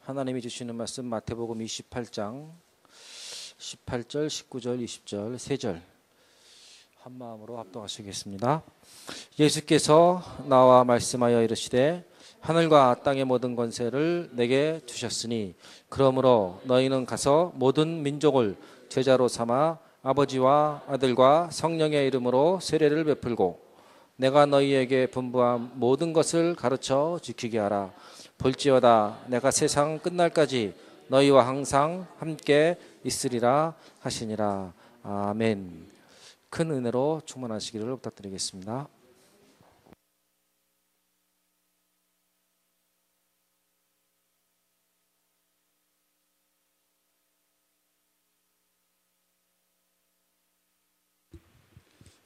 하나님이 주시는 말씀 마태복음 28장 18절, 19절, 20절, 3절 한 마음으로 합독하시겠습니다. 예수께서 나와 말씀하여 이르시되 하늘과 땅의 모든 권세를 내게 주셨으니 그러므로 너희는 가서 모든 민족을 제자로 삼아 아버지와 아들과 성령의 이름으로 세례를 베풀고 내가 너희에게 분부한 모든 것을 가르쳐 지키게 하라. 볼지어다 내가 세상 끝날까지 너희와 항상 함께 있으리라 하시니라. 아멘. 큰 은혜로 충만하시기를 부탁드리겠습니다.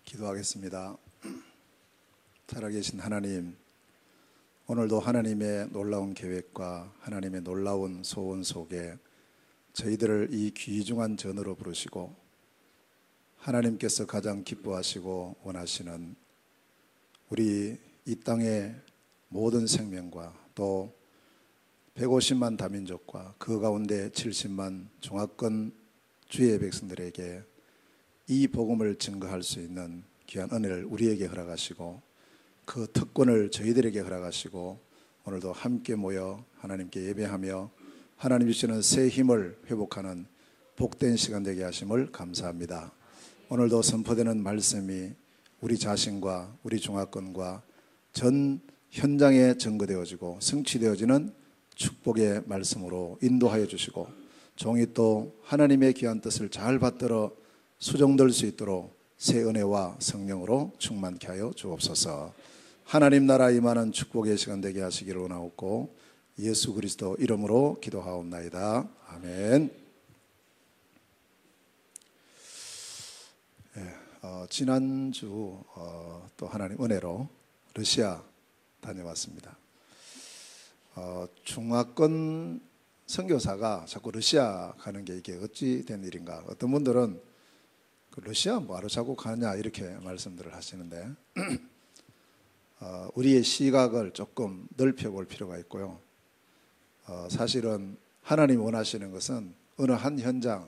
기도하겠습니다. 살아계신 하나님, 오늘도 하나님의 놀라운 계획과 하나님의 놀라운 소원 속에 저희들을 이 귀중한 전으로 부르시고 하나님께서 가장 기뻐하시고 원하시는 우리 이 땅의 모든 생명과 또 150만 다민족과 그 가운데 70만 종합권 주의 백성들에게 이 복음을 증거할 수 있는 귀한 은혜를 우리에게 허락하시고 그 특권을 저희들에게 허락하시고 오늘도 함께 모여 하나님께 예배하며 하나님 주시는 새 힘을 회복하는 복된 시간 되게 하심을 감사합니다. 오늘도 선포되는 말씀이 우리 자신과 우리 종합권과 전 현장에 증거되어지고 성취되어지는 축복의 말씀으로 인도하여 주시고 종이 또 하나님의 귀한 뜻을 잘 받들어 수종될 수 있도록 새 은혜와 성령으로 충만케 하여 주옵소서. 하나님 나라 임하는 축복의 시간 되게 하시기를 원하옵고 예수 그리스도 이름으로 기도하옵나이다. 아멘. 지난주 또 하나님 은혜로 러시아 다녀왔습니다. 중화권 선교사가 자꾸 러시아 가는 게 이게 어찌 된 일인가. 어떤 분들은 러시아 뭐하러 자꾸 가냐 이렇게 말씀들을 하시는데 우리의 시각을 조금 넓혀볼 필요가 있고요. 사실은 하나님이 원하시는 것은 어느 한 현장,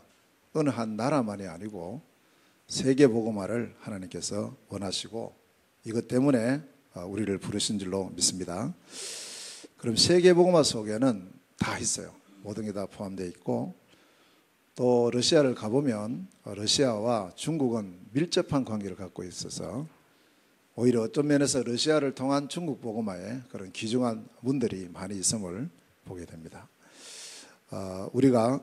어느 한 나라만이 아니고 세계 복음화를 하나님께서 원하시고 이것 때문에 우리를 부르신 줄로 믿습니다. 그럼 세계 복음화 속에는 다 있어요. 모든 게 다 포함되어 있고 또 러시아를 가보면 러시아와 중국은 밀접한 관계를 갖고 있어서 오히려 어떤 면에서 러시아를 통한 중국 복음화에 그런 귀중한 문들이 많이 있음을 보게 됩니다. 우리가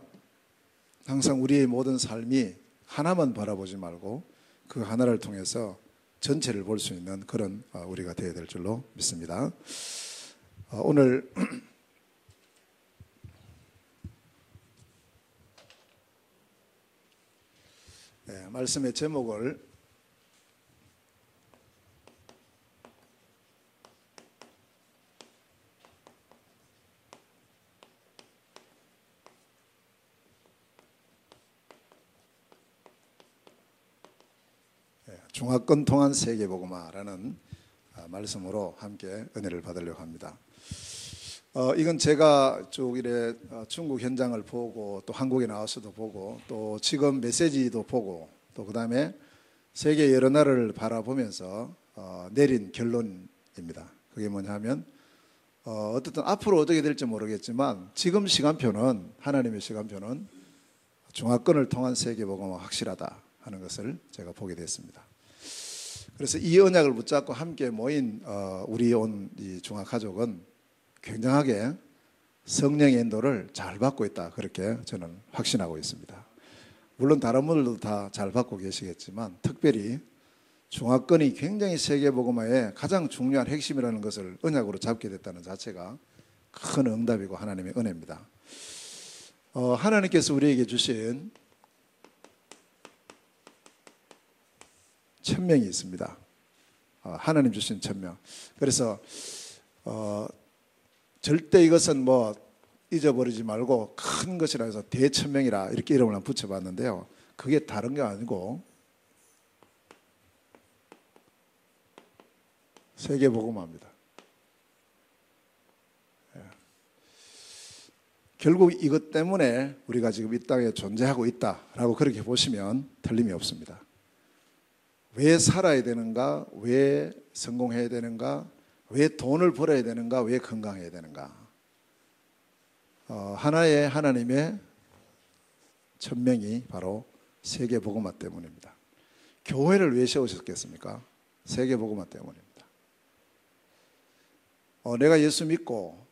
항상 우리의 모든 삶이 하나만 바라보지 말고 그 하나를 통해서 전체를 볼 수 있는 그런 우리가 되어야 될 줄로 믿습니다. 오늘 말씀의 제목을 중화권 통한 세계복음화라는 말씀으로 함께 은혜를 받으려고 합니다. 이건 제가 쭉 이래 중국 현장을 보고 또 한국에 나와서도 보고 또 지금 메시지도 보고 또 그 다음에 세계 여러 나라를 바라보면서 내린 결론입니다. 그게 뭐냐 하면 어떻든 앞으로 어떻게 될지 모르겠지만 지금 시간표는 하나님의 시간표는 중화권을 통한 세계복음화 확실하다 하는 것을 제가 보게 됐습니다. 그래서 이 언약을 붙잡고 함께 모인 우리 온 이 중화가족은 굉장하게 성령의 인도를 잘 받고 있다 그렇게 저는 확신하고 있습니다. 물론 다른 분들도 다 잘 받고 계시겠지만 특별히 중화권이 굉장히 세계복음화의 가장 중요한 핵심이라는 것을 언약으로 잡게 됐다는 자체가 큰 응답이고 하나님의 은혜입니다. 하나님께서 우리에게 주신 천명이 있습니다. 하나님 주신 천명. 그래서 절대 이것은 뭐 잊어버리지 말고 큰 것이라 해서 대천명이라 이렇게 이름을 한번 붙여봤는데요. 그게 다른 게 아니고 세계복음화입니다. 결국 이것 때문에 우리가 지금 이 땅에 존재하고 있다라고 그렇게 보시면 틀림이 없습니다. 왜 살아야 되는가? 왜 성공해야 되는가? 왜 돈을 벌어야 되는가? 왜 건강해야 되는가? 하나의 하나님의 천명이 바로 세계복음화 때문입니다. 교회를 왜 세우셨겠습니까? 세계복음화 때문입니다. 내가 예수 믿고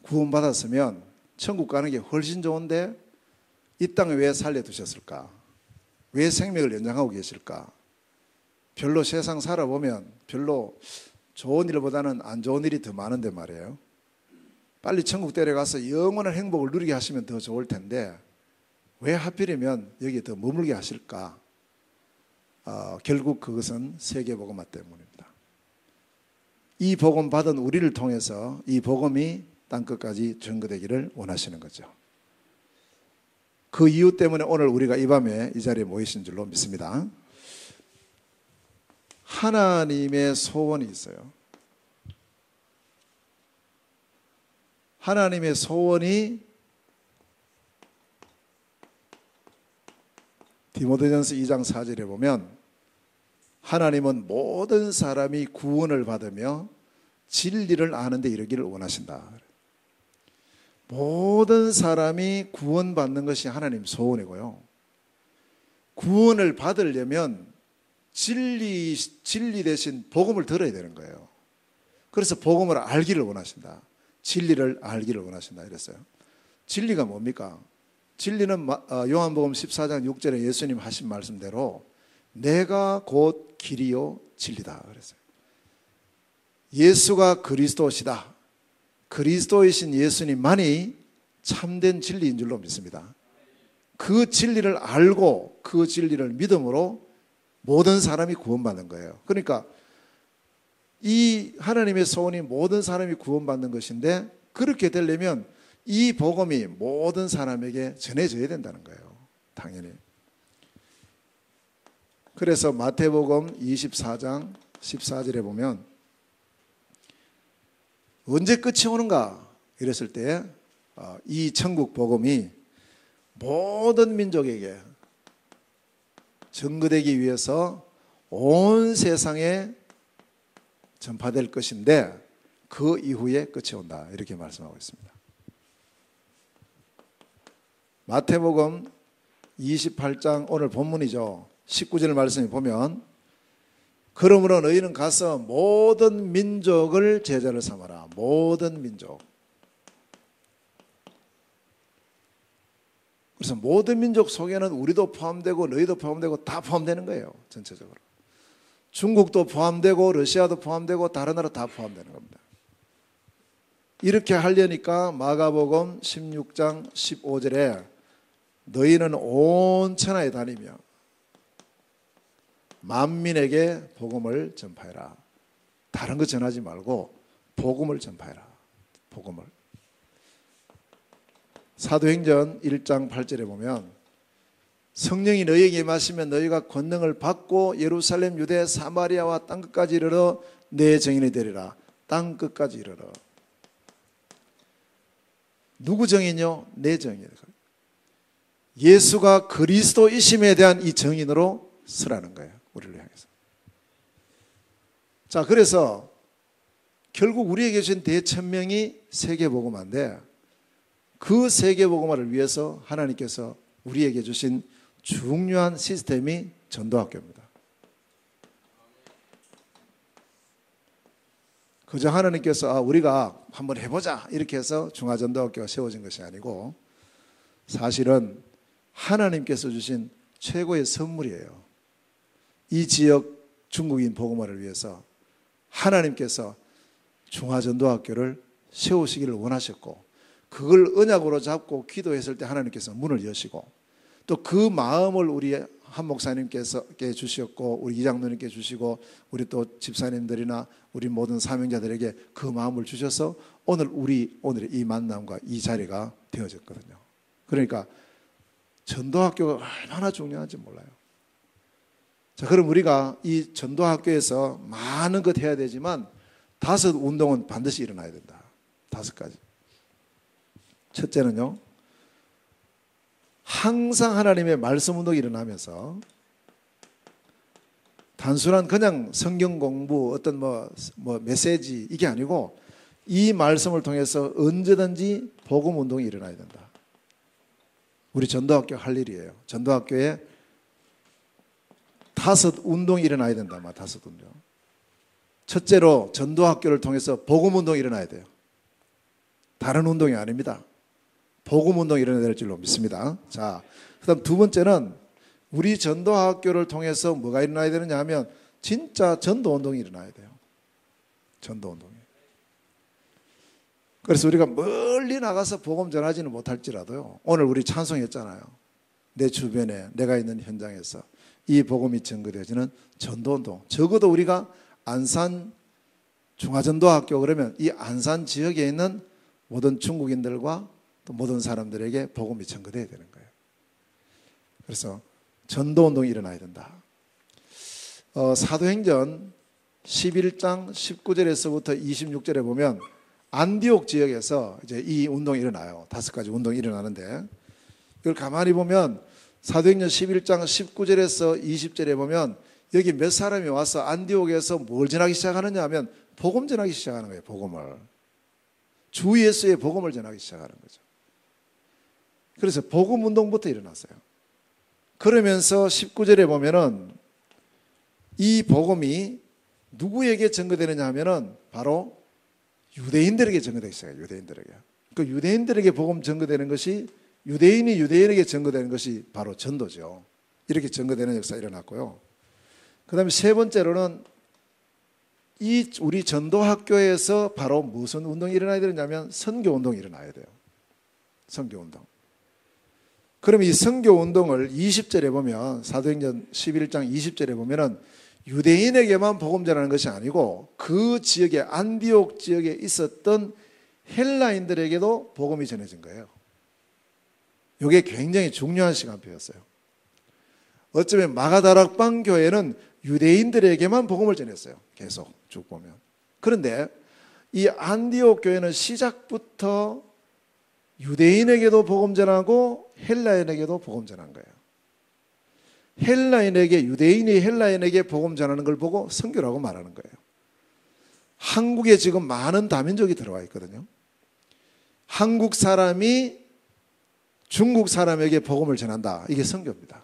구원받았으면 천국 가는 게 훨씬 좋은데 이 땅에 왜 살려두셨을까? 왜 생명을 연장하고 계실까? 별로 세상 살아보면 별로 좋은 일보다는 안 좋은 일이 더 많은데 말이에요. 빨리 천국 데려가서 영원한 행복을 누리게 하시면 더 좋을 텐데 왜 하필이면 여기에 더 머물게 하실까? 결국 그것은 세계복음화 때문입니다. 이 복음 받은 우리를 통해서 이 복음이 땅끝까지 전거되기를 원하시는 거죠. 그 이유 때문에 오늘 우리가 이 밤에 이 자리에 모이신 줄로 믿습니다. 하나님의 소원이 있어요. 하나님의 소원이 디모데전서 2장 4절에 보면 하나님은 모든 사람이 구원을 받으며 진리를 아는 데 이르기를 원하신다. 모든 사람이 구원받는 것이 하나님 소원이고요. 구원을 받으려면 진리 대신 복음을 들어야 되는 거예요. 그래서 복음을 알기를 원하신다. 진리를 알기를 원하신다 이랬어요. 진리가 뭡니까? 진리는 요한복음 14장 6절에 예수님 하신 말씀대로 내가 곧 길이요 진리다 그랬어요. 예수가 그리스도시다. 그리스도이신 예수님만이 참된 진리인 줄로 믿습니다. 그 진리를 알고 그 진리를 믿음으로 모든 사람이 구원받는 거예요. 그러니까 이 하나님의 소원이 모든 사람이 구원받는 것인데 그렇게 되려면 이 복음이 모든 사람에게 전해져야 된다는 거예요. 당연히. 그래서 마태복음 24장 14절에 보면 언제 끝이 오는가 이랬을 때 이 천국 복음이 모든 민족에게 전거되기 위해서 온 세상에 전파될 것인데 그 이후에 끝이 온다 이렇게 말씀하고 있습니다. 마태복음 28장 오늘 본문이죠. 19절 말씀에 보면 그러므로 너희는 가서 모든 민족을 제자를 삼아라. 모든 민족. 그래서 모든 민족 속에는 우리도 포함되고 너희도 포함되고 다 포함되는 거예요. 전체적으로. 중국도 포함되고 러시아도 포함되고 다른 나라 다 포함되는 겁니다. 이렇게 하려니까 마가복음 16장 15절에 너희는 온 천하에 다니며 만민에게 복음을 전파해라. 다른 거 전하지 말고 복음을 전파해라. 복음을. 사도행전 1장 8절에 보면 성령이 너희에게 임하시면 너희가 권능을 받고 예루살렘, 유대, 사마리아와 땅끝까지 이르러 내 증인이 되리라. 땅끝까지 이르러. 누구 증인이요? 내 증인. 예수가 그리스도이심에 대한 이 증인으로 서라는 거예요. 우리를 향해서. 자, 그래서 결국 우리에게 주신 대천명이 세계복음화인데 그 세계복음화를 위해서 하나님께서 우리에게 주신 중요한 시스템이 전도학교입니다. 그저 하나님께서 우리가 한번 해보자 이렇게 해서 중화전도학교가 세워진 것이 아니고 사실은 하나님께서 주신 최고의 선물이에요. 이 지역 중국인 복음화를 위해서 하나님께서 중화전도학교를 세우시기를 원하셨고 그걸 언약으로 잡고 기도했을 때 하나님께서 문을 여시고 또 그 마음을 우리 한 목사님께서께 주셨고 우리 이장로님께 주시고 우리 또 집사님들이나 우리 모든 사명자들에게 그 마음을 주셔서 오늘의 이 만남과 이 자리가 되어졌거든요. 그러니까 전도학교가 얼마나 중요한지 몰라요. 자, 그럼 우리가 이 전도학교에서 많은 것 해야 되지만 5 운동은 반드시 일어나야 된다. 5가지. 첫째는요, 항상 하나님의 말씀 운동이 일어나면서 단순한 그냥 성경 공부 어떤 뭐 메시지 이게 아니고 이 말씀을 통해서 언제든지 복음 운동이 일어나야 된다. 우리 전도학교 할 일이에요. 전도학교에 5 운동이 일어나야 된다. 5 운동. 첫째로 전도학교를 통해서 복음 운동이 일어나야 돼요. 다른 운동이 아닙니다. 복음 운동이 일어나야 될 줄로 믿습니다. 자, 그다음 두 번째는 우리 전도학교를 통해서 뭐가 일어나야 되느냐 하면 진짜 전도 운동이 일어나야 돼요. 전도 운동이. 그래서 우리가 멀리 나가서 복음 전하지는 못할지라도요. 오늘 우리 찬송했잖아요. 내 주변에 내가 있는 현장에서 이 복음이 전거되어지는 전도 운동. 적어도 우리가 안산 중화전도학교 그러면 이 안산 지역에 있는 모든 중국인들과 또 모든 사람들에게 복음이 전거되어야 되는 거예요. 그래서 전도운동이 일어나야 된다. 사도행전 11장 19절에서부터 26절에 보면 안디옥 지역에서 이제 이 운동이 일어나요. 5가지 운동이 일어나는데 이걸 가만히 보면 사도행전 11장 19절에서 20절에 보면 여기 몇 사람이 와서 안디옥에서 뭘 전하기 시작하느냐 하면 복음 전하기 시작하는 거예요. 복음을. 주 예수의 복음을 전하기 시작하는 거죠. 그래서 복음 운동부터 일어났어요. 그러면서 19절에 보면은 이 복음이 누구에게 전거되느냐 하면은 바로 유대인들에게 전거되기 시작해요. 유대인들에게. 그 유대인들에게 복음 전거되는 것이 유대인이 유대인에게 전거되는 것이 바로 전도죠. 이렇게 전거되는 역사가 일어났고요. 그 다음에 세 번째로는 이 우리 전도학교에서 바로 무슨 운동이 일어나야 되느냐면 선교운동이 일어나야 돼요. 선교운동. 그러면 이 선교운동을 20절에 보면 사도행전 11장 20절에 보면은 유대인에게만 복음 전하는 것이 아니고 그 지역에 안디옥 지역에 있었던 헬라인들에게도 복음이 전해진 거예요. 이게 굉장히 중요한 시간표였어요. 어쩌면 마가다락방 교회는 유대인들에게만 복음을 전했어요. 계속 쭉 보면. 그런데 이 안디옥 교회는 시작부터 유대인에게도 복음 전하고 헬라인에게도 복음 전한 거예요. 헬라인에게 유대인이 헬라인에게 복음 전하는 걸 보고 선교라고 말하는 거예요. 한국에 지금 많은 다민족이 들어와 있거든요. 한국 사람이 중국 사람에게 복음을 전한다. 이게 선교입니다.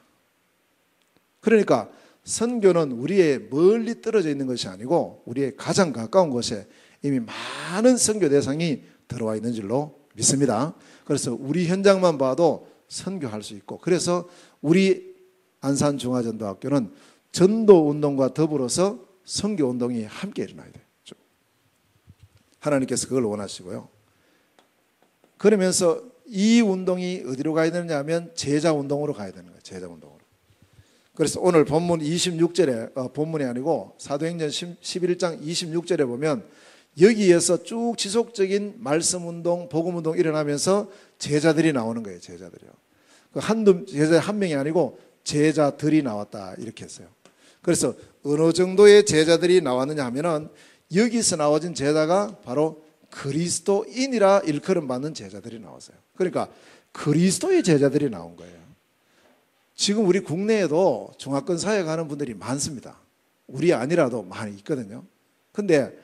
그러니까 선교는 우리의 멀리 떨어져 있는 것이 아니고 우리의 가장 가까운 곳에 이미 많은 선교 대상이 들어와 있는 줄로 믿습니다. 그래서 우리 현장만 봐도 선교할 수 있고 그래서 우리 안산중화전도학교는 전도운동과 더불어서 선교운동이 함께 일어나야 돼요. 하나님께서 그걸 원하시고요. 그러면서 이 운동이 어디로 가야 되느냐 하면 제자운동으로 가야 되는 거예요. 제자운동으로. 그래서 오늘 본문 26절에 본문이 아니고 사도행전 11장 26절에 보면 여기에서 쭉 지속적인 말씀운동, 복음운동 일어나면서 제자들이 나오는 거예요. 제자들이요. 한두 제자 한 명이 아니고 제자들이 나왔다 이렇게 했어요. 그래서 어느 정도의 제자들이 나왔느냐 하면은 여기서 나와진 제자가 바로 그리스도인이라 일컬음 받는 제자들이 나왔어요. 그러니까 그리스도의 제자들이 나온 거예요. 지금 우리 국내에도 중화권 사역하는 분들이 많습니다. 우리 아니라도 많이 있거든요. 근데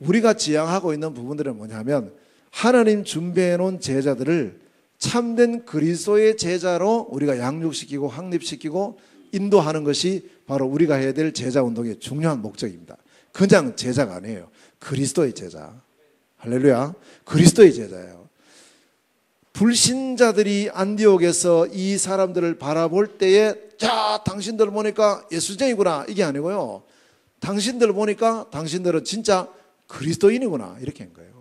우리가 지향하고 있는 부분들은 뭐냐면 하나님 준비해 놓은 제자들을 참된 그리스도의 제자로 우리가 양육시키고 확립시키고 인도하는 것이 바로 우리가 해야 될 제자운동의 중요한 목적입니다. 그냥 제자가 아니에요. 그리스도의 제자. 할렐루야. 그리스도의 제자예요. 불신자들이 안디옥에서 이 사람들을 바라볼 때에 자, 당신들 보니까 예수쟁이구나 이게 아니고요. 당신들 보니까 당신들은 진짜 그리스도인이구나 이렇게 한 거예요.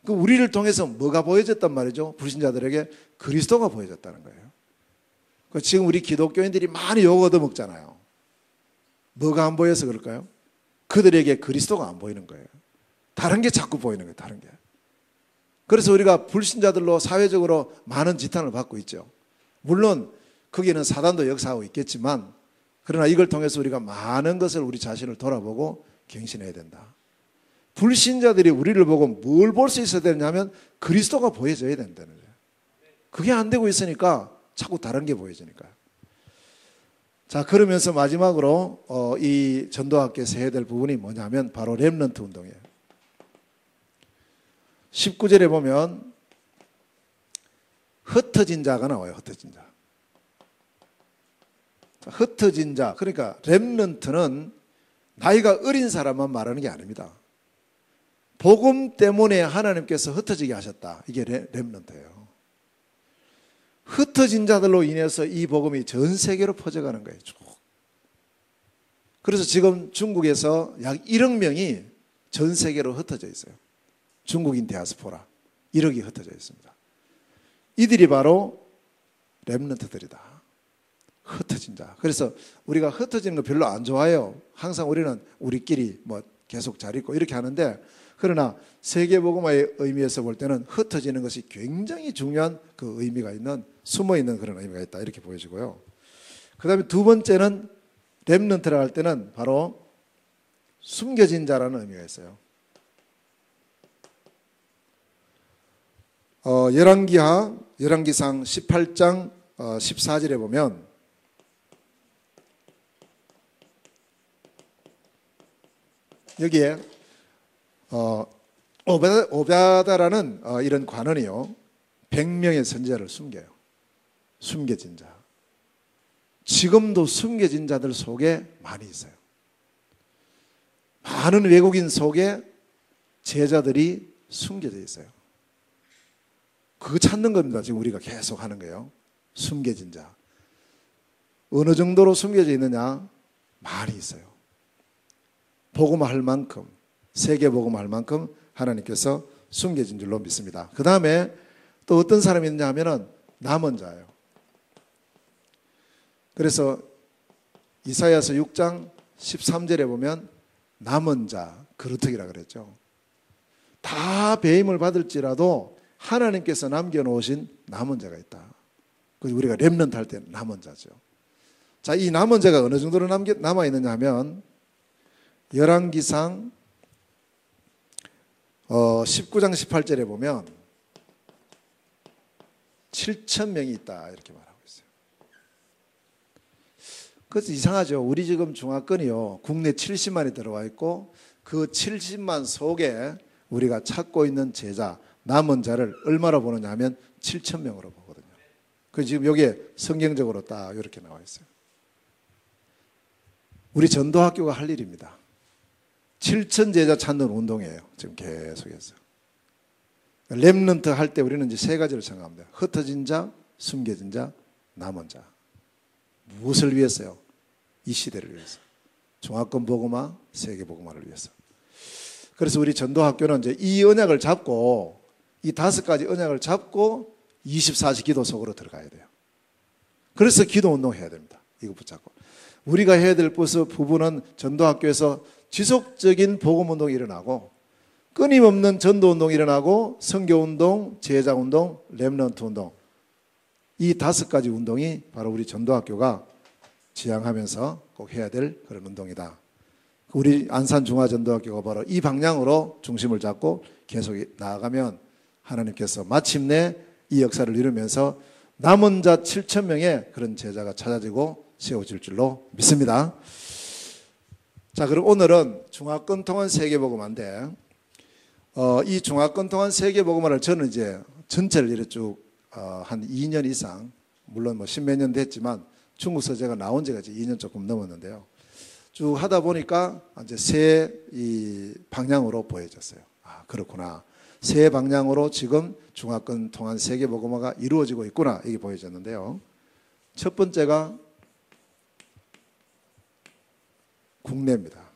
그 우리를 통해서 뭐가 보여졌단 말이죠? 불신자들에게 그리스도가 보여졌다는 거예요. 지금 우리 기독교인들이 많이 욕 얻어먹잖아요. 뭐가 안 보여서 그럴까요? 그들에게 그리스도가 안 보이는 거예요. 다른 게 자꾸 보이는 거예요. 다른 게. 그래서 우리가 불신자들로 사회적으로 많은 지탄을 받고 있죠. 물론 거기는 사단도 역사하고 있겠지만 그러나 이걸 통해서 우리가 많은 것을 우리 자신을 돌아보고 갱신해야 된다. 불신자들이 우리를 보고 뭘 볼 수 있어야 되냐면 그리스도가 보여져야 된다는 거예요. 그게 안 되고 있으니까 자꾸 다른 게 보여지니까요. 자, 그러면서 마지막으로 이 전도학교에서 해야 될 부분이 뭐냐면 바로 렘넌트 운동이에요. 19절에 보면 흩어진 자가 나와요. 흩어진 자. 흩어진 자, 그러니까 렘넌트는 나이가 어린 사람만 말하는 게 아닙니다. 복음 때문에 하나님께서 흩어지게 하셨다. 이게 렘넌트예요. 흩어진 자들로 인해서 이 복음이 전 세계로 퍼져가는 거예요. 쭉. 그래서 지금 중국에서 약 1억 명이 전 세계로 흩어져 있어요. 중국인 디아스포라 1억이 흩어져 있습니다. 이들이 바로 렘넌트들이다. 흩어진 자. 그래서 우리가 흩어지는 거 별로 안 좋아해요. 항상 우리는 우리끼리 뭐 계속 잘 있고 이렇게 하는데, 그러나 세계복음화의 의미에서 볼 때는 흩어지는 것이 굉장히 중요한 그 의미가 있는, 숨어있는 그런 의미가 있다, 이렇게 보여지고요. 그 다음에 두 번째는 렘넌트라 할 때는 바로 숨겨진 자라는 의미가 있어요. 열왕기상 18장 14절에 보면 여기에 오베다라는 이런 관원이요, 100명의 선지자를 숨겨요. 숨겨진 자. 지금도 숨겨진 자들 속에 많이 있어요. 많은 외국인 속에 제자들이 숨겨져 있어요. 그거 찾는 겁니다. 지금 우리가 계속 하는 거예요. 숨겨진 자. 어느 정도로 숨겨져 있느냐? 많이 있어요. 복음할 만큼, 세계 복음할 만큼 하나님께서 숨겨진 줄로 믿습니다. 그 다음에 또 어떤 사람이 있느냐 하면은 남은 자예요. 그래서 이사야서 6장 13절에 보면 남은 자, 그루터기라 그랬죠. 다 배임을 받을지라도 하나님께서 남겨놓으신 남은 자가 있다. 그래서 우리가 렘넌트 할 때 남은 자죠. 자, 이 남은 자가 어느 정도로 남아있느냐 하면 열왕기상 19장 18절에 보면 7,000명이 있다, 이렇게 말하고 있어요. 그래서 이상하죠. 우리 지금 중화권이요, 국내 70만이 들어와 있고 그 70만 속에 우리가 찾고 있는 제자, 남은 자를 얼마로 보느냐 하면 7,000명으로 보거든요. 그 지금 여기에 성경적으로 딱 이렇게 나와 있어요. 우리 전도학교가 할 일입니다. 7,000 제자 찾는 운동이에요. 지금 계속해서. 렘넌트 할 때 우리는 이제 세 가지를 생각합니다. 흩어진 자, 숨겨진 자, 남은 자. 무엇을 위해서요? 이 시대를 위해서. 종합권 복음화, 세계 복음화를 위해서. 그래서 우리 전도학교는 이제 이 언약을 잡고, 이 5가지 언약을 잡고 24시 기도 속으로 들어가야 돼요. 그래서 기도 운동 해야 됩니다. 이거 붙잡고. 우리가 해야 될 부분은 전도학교에서 지속적인 복음 운동이 일어나고, 끊임없는 전도 운동이 일어나고, 선교 운동, 제자 운동, 렘넌트 운동, 이 5가지 운동이 바로 우리 전도학교가 지향하면서 꼭 해야 될 그런 운동이다. 우리 안산중화전도학교가 바로 이 방향으로 중심을 잡고 계속 나아가면 하나님께서 마침내 이 역사를 이루면서 남은 자 7,000명의 그런 제자가 찾아지고 세워질 줄로 믿습니다. 자, 그럼 오늘은 중화권 통한 세계복음화인데, 이 중화권 통한 세계복음화를 저는 이제 전체를 이렇게 쭉 한 2년 이상, 물론 뭐 10몇 년 됐지만 중국 서재가 나온 지가 이제 2년 조금 넘었는데요. 쭉 하다 보니까 이제 새 이 방향으로 보여졌어요. 아, 그렇구나. 새 방향으로 지금 중화권 통한 세계복음화가 이루어지고 있구나, 이게 보여졌는데요. 첫 번째가 국내입니다.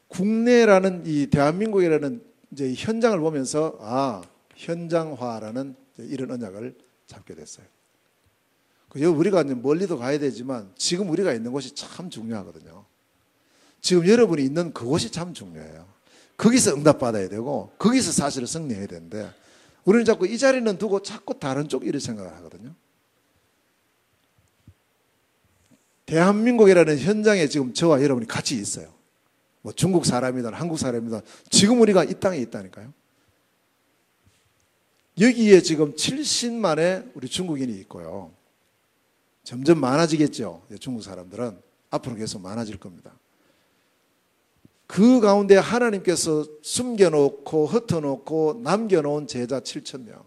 국내라는 이 대한민국이라는 이제 현장을 보면서 현장화라는 이런 언약을 잡게 됐어요. 우리가 이제 멀리도 가야 되지만 지금 우리가 있는 곳이 참 중요하거든요. 지금 여러분이 있는 그곳이 참 중요해요. 거기서 응답받아야 되고 거기서 사실을 승리해야 되는데 우리는 자꾸 이 자리는 두고 자꾸 다른 쪽 일을 생각을 하거든요. 대한민국이라는 현장에 지금 저와 여러분이 같이 있어요. 뭐 중국 사람이든 한국 사람이든 지금 우리가 이 땅에 있다니까요. 여기에 지금 70만의 우리 중국인이 있고요. 점점 많아지겠죠. 중국 사람들은 앞으로 계속 많아질 겁니다. 그 가운데 하나님께서 숨겨놓고 흩어놓고 남겨놓은 제자 7,000명.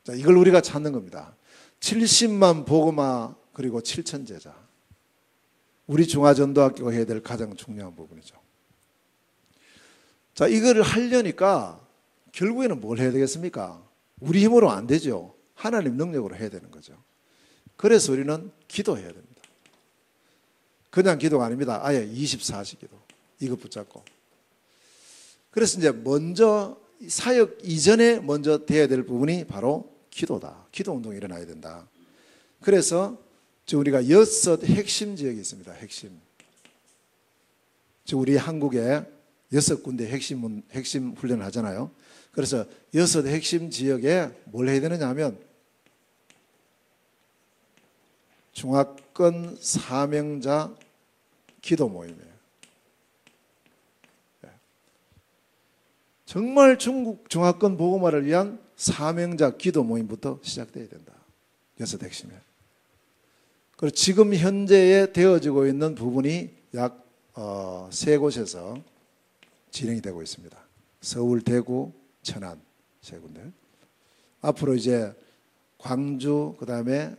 자, 이걸 우리가 찾는 겁니다. 70만 복음화 그리고 7,000 제자. 우리 중화전도학교가 해야 될 가장 중요한 부분이죠. 자, 이걸 하려니까 결국에는 뭘 해야 되겠습니까? 우리 힘으로 안 되죠. 하나님 능력으로 해야 되는 거죠. 그래서 우리는 기도해야 됩니다. 그냥 기도가 아닙니다. 아예 24시 기도. 이거 붙잡고. 그래서 이제 먼저 사역 이전에 먼저 돼야 될 부분이 바로 기도다. 기도 운동이 일어나야 된다. 그래서 지금 우리가 6 핵심 지역이 있습니다. 핵심. 지금 우리 한국에 6군데 핵심 훈련을 하잖아요. 그래서 6 핵심 지역에 뭘 해야 되느냐 하면 중화권 사명자 기도 모임이에요. 정말 중국 중화권 복음화를 위한 사명자 기도 모임부터 시작돼야 된다. 6 핵심이에요. 그리고 지금 현재에 되어지고 있는 부분이 약 3곳에서 진행이 되고 있습니다. 서울, 대구, 천안 3군데. 앞으로 이제 광주, 그 다음에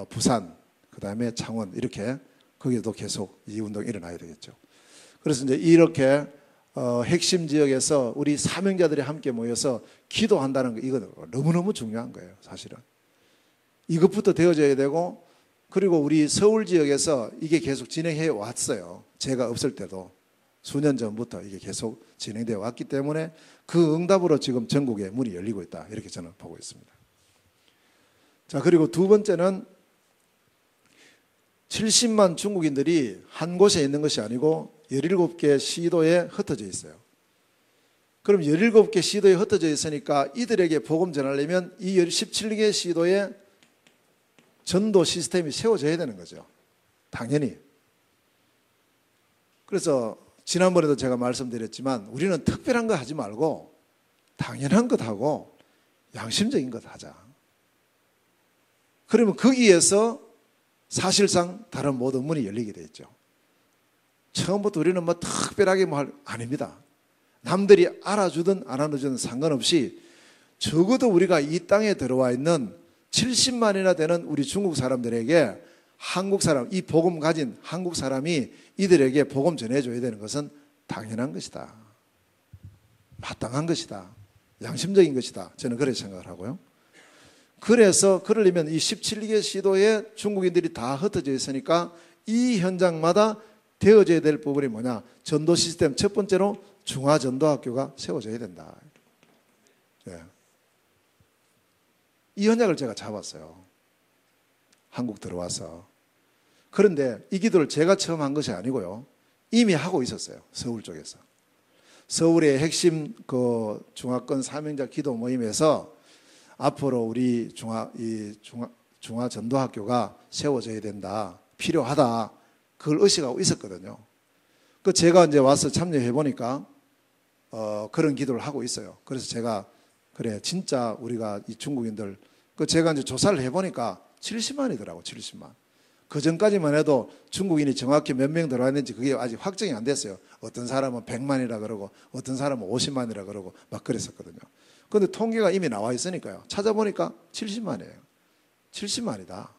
부산, 그 다음에 창원 이렇게 거기도 계속 이 운동이 일어나야 되겠죠. 그래서 이제 이렇게 핵심 지역에서 우리 사명자들이 함께 모여서 기도한다는 거 이거 너무너무 중요한 거예요. 사실은. 이것부터 되어져야 되고 그리고 우리 서울 지역에서 이게 계속 진행해 왔어요. 제가 없을 때도 수년 전부터 이게 계속 진행되어 왔기 때문에 그 응답으로 지금 전국에 문이 열리고 있다. 이렇게 저는 보고 있습니다. 자, 그리고 두 번째는 70만 중국인들이 한 곳에 있는 것이 아니고 17개 시도에 흩어져 있어요. 그럼 17개 시도에 흩어져 있으니까 이들에게 복음 전하려면 이 17개 시도에 전도 시스템이 세워져야 되는 거죠. 당연히. 그래서 지난번에도 제가 말씀드렸지만 우리는 특별한 거 하지 말고 당연한 것 하고 양심적인 것 하자. 그러면 거기에서 사실상 다른 모든 문이 열리게 돼 있죠. 처음부터 우리는 뭐 특별하게 아닙니다. 남들이 알아주든 안 알아주든 상관없이 적어도 우리가 이 땅에 들어와 있는 70만이나 되는 우리 중국 사람들에게 한국 사람, 이 복음 가진 한국 사람이 이들에게 복음 전해줘야 되는 것은 당연한 것이다. 마땅한 것이다. 양심적인 것이다. 저는 그렇게 생각을 하고요. 그래서 그러려면 이 17개 시도에 중국인들이 다 흩어져 있으니까 이 현장마다 되어져야 될 부분이 뭐냐. 전도 시스템 첫 번째로 중화전도학교가 세워져야 된다. 예. 이 현장을 제가 잡았어요. 한국 들어와서. 그런데 이 기도를 제가 처음 한 것이 아니고요. 이미 하고 있었어요. 서울 쪽에서. 서울의 핵심 그 중화권 사명자 기도 모임에서 앞으로 우리 중화전도학교가 세워져야 된다. 필요하다. 그걸 의식하고 있었거든요. 그 제가 이제 와서 참여해 보니까 그런 기도를 하고 있어요. 그래서 제가 그래 진짜 우리가 이 중국인들 그 제가 이제 조사를 해보니까 70만이더라고. 70만. 그 전까지만 해도 중국인이 정확히 몇 명 들어왔는지 그게 아직 확정이 안 됐어요. 어떤 사람은 100만이라 그러고 어떤 사람은 50만이라 그러고 막 그랬었거든요. 그런데 통계가 이미 나와 있으니까요. 찾아보니까 70만이에요. 70만이다.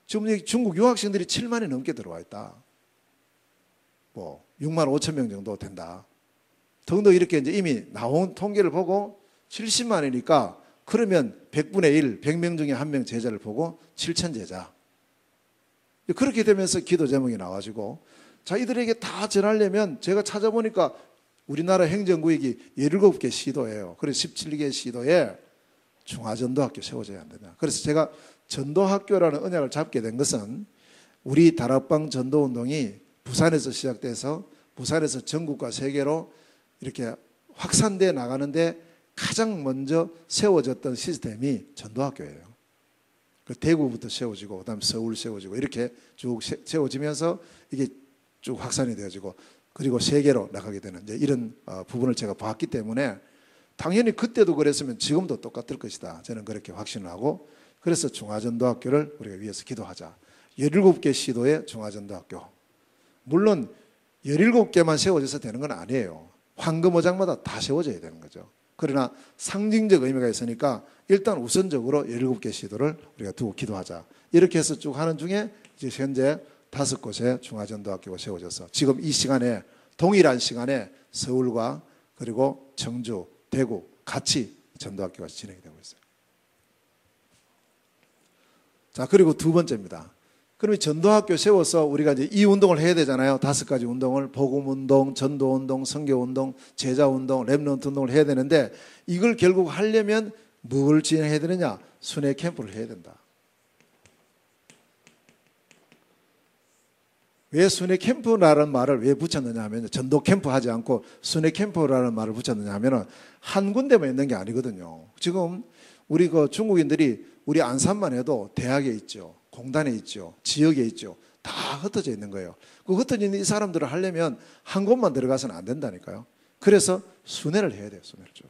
지금 중국 유학생들이 7만이 넘게 들어와 있다. 뭐 6만 5천 명 정도 된다. 더군다나 이렇게 이제 이미 나온 통계를 보고 70만이니까 그러면 100분의 1, 100명 중에 1명 제자를 보고 7천 제자. 그렇게 되면서 기도 제목이 나와가지고 자 이들에게 다 전하려면 제가 찾아보니까 우리나라 행정구역이 17개 시도예요. 그래서 17개 시도에 중화전도학교 세워져야 한다. 그래서 제가 전도학교라는 언약을 잡게 된 것은 우리 다락방 전도운동이 부산에서 시작돼서 부산에서 전국과 세계로 이렇게 확산돼 나가는데 가장 먼저 세워졌던 시스템이 전도학교예요. 그 대구부터 세워지고 그다음 서울 세워지고 이렇게 쭉 세워지면서 이게 쭉 확산이 되어지고 그리고 세계로 나가게 되는 이제 이런 부분을 제가 봤기 때문에 당연히 그때도 그랬으면 지금도 똑같을 것이다. 저는 그렇게 확신을 하고 그래서 중화전도학교를 우리가 위해서 기도하자. 17개 시도의 중화전도학교. 물론 17개만 세워져서 되는 건 아니에요. 황금어장마다 다 세워져야 되는 거죠. 그러나 상징적 의미가 있으니까 일단 우선적으로 17개 시도를 우리가 두고 기도하자. 이렇게 해서 쭉 하는 중에 이제 현재 5곳의 중화전도학교가 세워져서 지금 이 시간에 동일한 시간에 서울과 그리고 청주, 대구 같이 전도학교가 진행이 되고 있어요. 자, 그리고 두 번째입니다. 그러면 전도학교 세워서 우리가 이제 이 운동을 해야 되잖아요. 5가지 운동을 복음운동, 전도운동, 선교운동, 제자운동, 렘넌트 운동을 해야 되는데 이걸 결국 하려면 뭘 진행해야 되느냐? 순회 캠프를 해야 된다. 왜 순회 캠프라는 말을 왜 붙였느냐 하면 전도 캠프 하지 않고 순회 캠프라는 말을 붙였느냐 하면 한 군데만 있는 게 아니거든요. 지금 우리 그 중국인들이 우리 안산만 해도 대학에 있죠. 공단에 있죠. 지역에 있죠. 다 흩어져 있는 거예요. 그 흩어져 있는 이 사람들을 하려면 한 곳만 들어가서는 안 된다니까요. 그래서 순회를 해야 돼요. 순회를 쭉.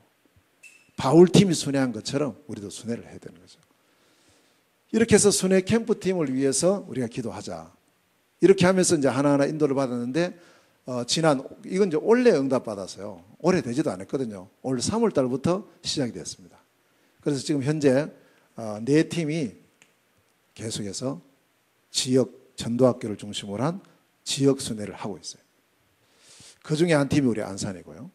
바울팀이 순회한 것처럼 우리도 순회를 해야 되는 거죠. 이렇게 해서 순회 캠프팀을 위해서 우리가 기도하자. 이렇게 하면서 이제 하나하나 인도를 받았는데 이건 이제 올해 응답 받았어요. 오래 되지도 않았거든요. 올 3월 달부터 시작이 됐습니다. 그래서 지금 현재 4팀이 계속해서 지역 전도학교를 중심으로 한 지역 순회를 하고 있어요. 그 중에 한 팀이 우리 안산이고요.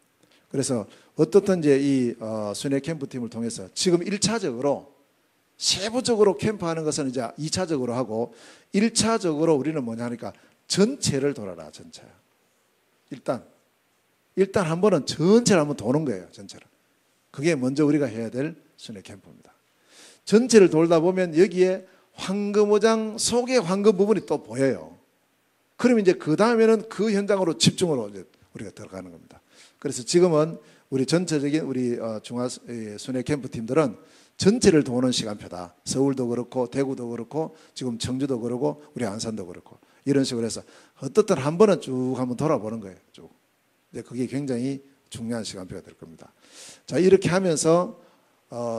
그래서 어떻든 이제 이 순회 캠프팀을 통해서 지금 1차적으로 세부적으로 캠프하는 것은 이제 2차적으로 하고 1차적으로 우리는 뭐냐 하니까 전체를 돌아라. 전체. 일단 한 번은 전체를 한번 도는 거예요. 전체를. 그게 먼저 우리가 해야 될 순회 캠프입니다. 전체를 돌다 보면 여기에 황금어장 속의 황금 부분이 또 보여요. 그러면 이제 그 다음에는 그 현장으로 집중으로 이제 우리가 들어가는 겁니다. 그래서 지금은 우리 전체적인 우리 순회 캠프 팀들은 전체를 도는 시간표다. 서울도 그렇고 대구도 그렇고 지금 청주도 그렇고 우리 안산도 그렇고 이런 식으로 해서 어떻든 한 번은 쭉 한번 돌아보는 거예요. 쭉. 이제 그게 굉장히 중요한 시간표가 될 겁니다. 자, 이렇게 하면서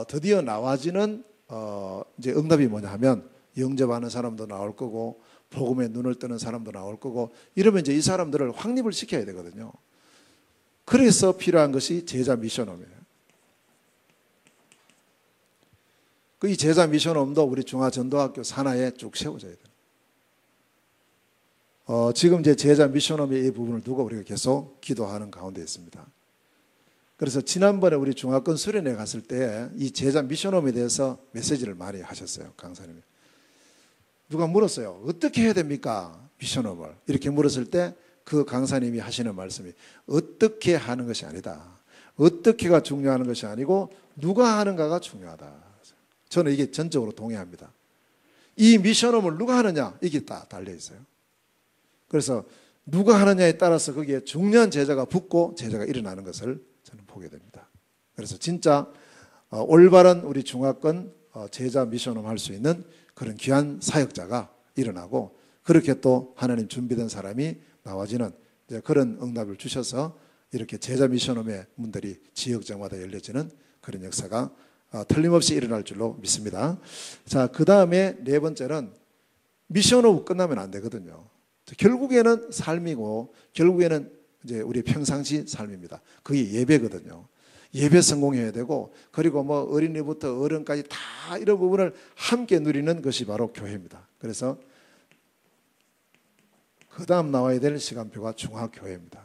드디어 나와지는 이제 응답이 뭐냐 하면 영접하는 사람도 나올 거고 복음에 눈을 뜨는 사람도 나올 거고 이러면 이제 이 사람들을 확립을 시켜야 되거든요. 그래서 필요한 것이 제자 미션홈이에요. 이 제자 미션홈도 우리 중화전도학교 산하에 쭉 세워져야 돼요. 지금 이제 제자 미션홈의 이 부분을 두고 우리가 계속 기도하는 가운데 있습니다. 그래서 지난번에 우리 중화권 수련회 갔을 때 이 제자 미션홈에 대해서 메시지를 많이 하셨어요. 강사님이. 누가 물었어요. 어떻게 해야 됩니까? 미션홈을. 이렇게 물었을 때 그 강사님이 하시는 말씀이 어떻게 하는 것이 아니다. 어떻게가 중요한 것이 아니고 누가 하는가가 중요하다. 저는 이게 전적으로 동의합니다. 이 미션홈을 누가 하느냐 이게 다 달려 있어요. 그래서 누가 하느냐에 따라서 거기에 중요한 제자가 붙고 제자가 일어나는 것을 저는 보게 됩니다. 그래서 진짜 올바른 우리 중화권 제자 미션홈 할 수 있는 그런 귀한 사역자가 일어나고 그렇게 또 하나님 준비된 사람이 나와지는 그런 응답을 주셔서 이렇게 제자 미션홈의 문들이 지역장마다 열려지는 그런 역사가 틀림없이 일어날 줄로 믿습니다. 자, 그 다음에 네 번째는 미션홈 끝나면 안 되거든요. 결국에는 삶이고 결국에는 이제 우리 평상시 삶입니다. 그게 예배거든요. 예배 성공해야 되고 그리고 뭐 어린이부터 어른까지 다 이런 부분을 함께 누리는 것이 바로 교회입니다. 그래서 그 다음 나와야 될 시간표가 중화교회입니다.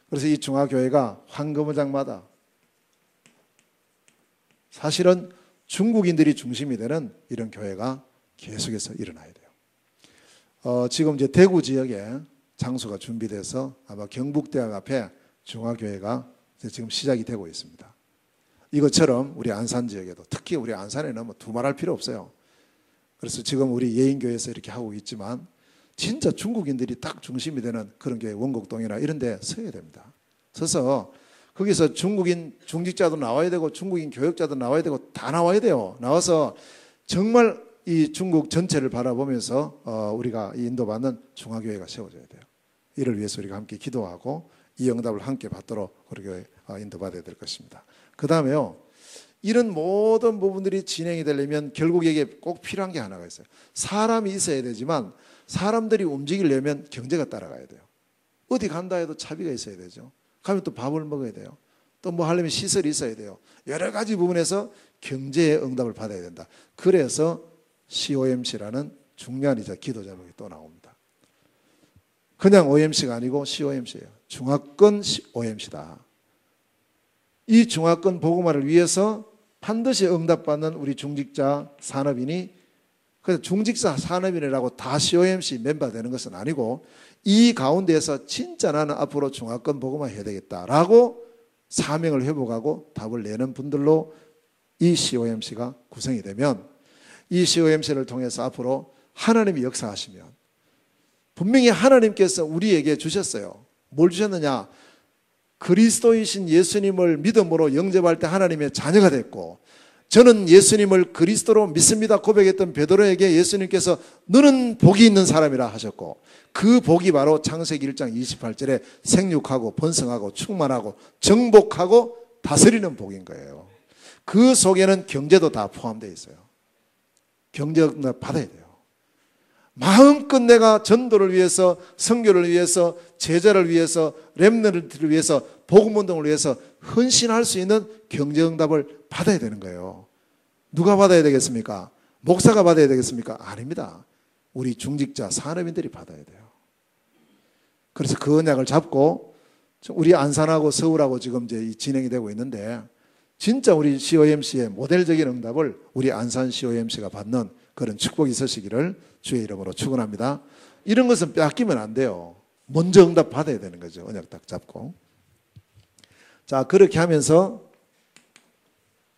그래서 이 중화교회가 황금어장마다 사실은 중국인들이 중심이 되는 이런 교회가 계속해서 일어나야 돼요. 지금 이제 대구 지역에 장소가 준비돼서 아마 경북대학 앞에 중화교회가 지금 시작이 되고 있습니다. 이것처럼 우리 안산 지역에도 특히 우리 안산에는 뭐 두말할 필요 없어요. 그래서 지금 우리 예인교회에서 이렇게 하고 있지만 진짜 중국인들이 딱 중심이 되는 그런 교회 원곡동이나 이런 데 서야 됩니다. 서서 거기서 중국인 중직자도 나와야 되고 중국인 교역자도 나와야 되고 다 나와야 돼요. 나와서 정말 이 중국 전체를 바라보면서 우리가 인도받는 중화교회가 세워져야 돼요. 이를 위해서 우리가 함께 기도하고 이 응답을 함께 받도록 그렇게 인도받아야 될 것입니다. 그 다음에요, 이런 모든 부분들이 진행이 되려면 결국 이게 꼭 필요한 게 하나가 있어요. 사람이 있어야 되지만 사람들이 움직이려면 경제가 따라가야 돼요. 어디 간다 해도 차비가 있어야 되죠. 가면 또 밥을 먹어야 돼요. 또 뭐 하려면 시설이 있어야 돼요. 여러 가지 부분에서 경제의 응답을 받아야 된다. 그래서 COMC라는 중요한 기도 제목이 또 나옵니다. 그냥 OMC가 아니고 COMC예요. 중화권 OMC다. 이 중화권 복음화를 위해서 반드시 응답받는 우리 중직자 산업인이, 그래서 중직자 산업인이라고 다 COMC 멤버 되는 것은 아니고 이 가운데에서 진짜 나는 앞으로 중화권 복음화 해야 되겠다라고 사명을 회복하고 답을 내는 분들로 이 COMC가 구성이 되면, 이 COMC를 통해서 앞으로 하나님이 역사하시면, 분명히 하나님께서 우리에게 주셨어요. 뭘 주셨느냐? 그리스도이신 예수님을 믿음으로 영접할 때 하나님의 자녀가 됐고, 저는 예수님을 그리스도로 믿습니다 고백했던 베드로에게 예수님께서 너는 복이 있는 사람이라 하셨고, 그 복이 바로 창세기 1장 28절에 생육하고 번성하고 충만하고 정복하고 다스리는 복인 거예요. 그 속에는 경제도 다 포함되어 있어요. 경제 받아야 돼요. 마음껏 내가 전도를 위해서, 선교를 위해서, 제자를 위해서, 렘넌트를 위해서, 복음운동을 위해서 헌신할 수 있는 경제응답을 받아야 되는 거예요. 누가 받아야 되겠습니까? 목사가 받아야 되겠습니까? 아닙니다. 우리 중직자 산업인들이 받아야 돼요. 그래서 그 언약을 잡고 우리 안산하고 서울하고 지금 이제 진행이 되고 있는데, 진짜 우리 COMC의 모델적인 응답을 우리 안산 COMC가 받는 그런 축복이 있으시기를 주의 이름으로 축원합니다. 이런 것은 뺏기면 안 돼요. 먼저 응답 받아야 되는 거죠. 언약 딱 잡고. 자, 그렇게 하면서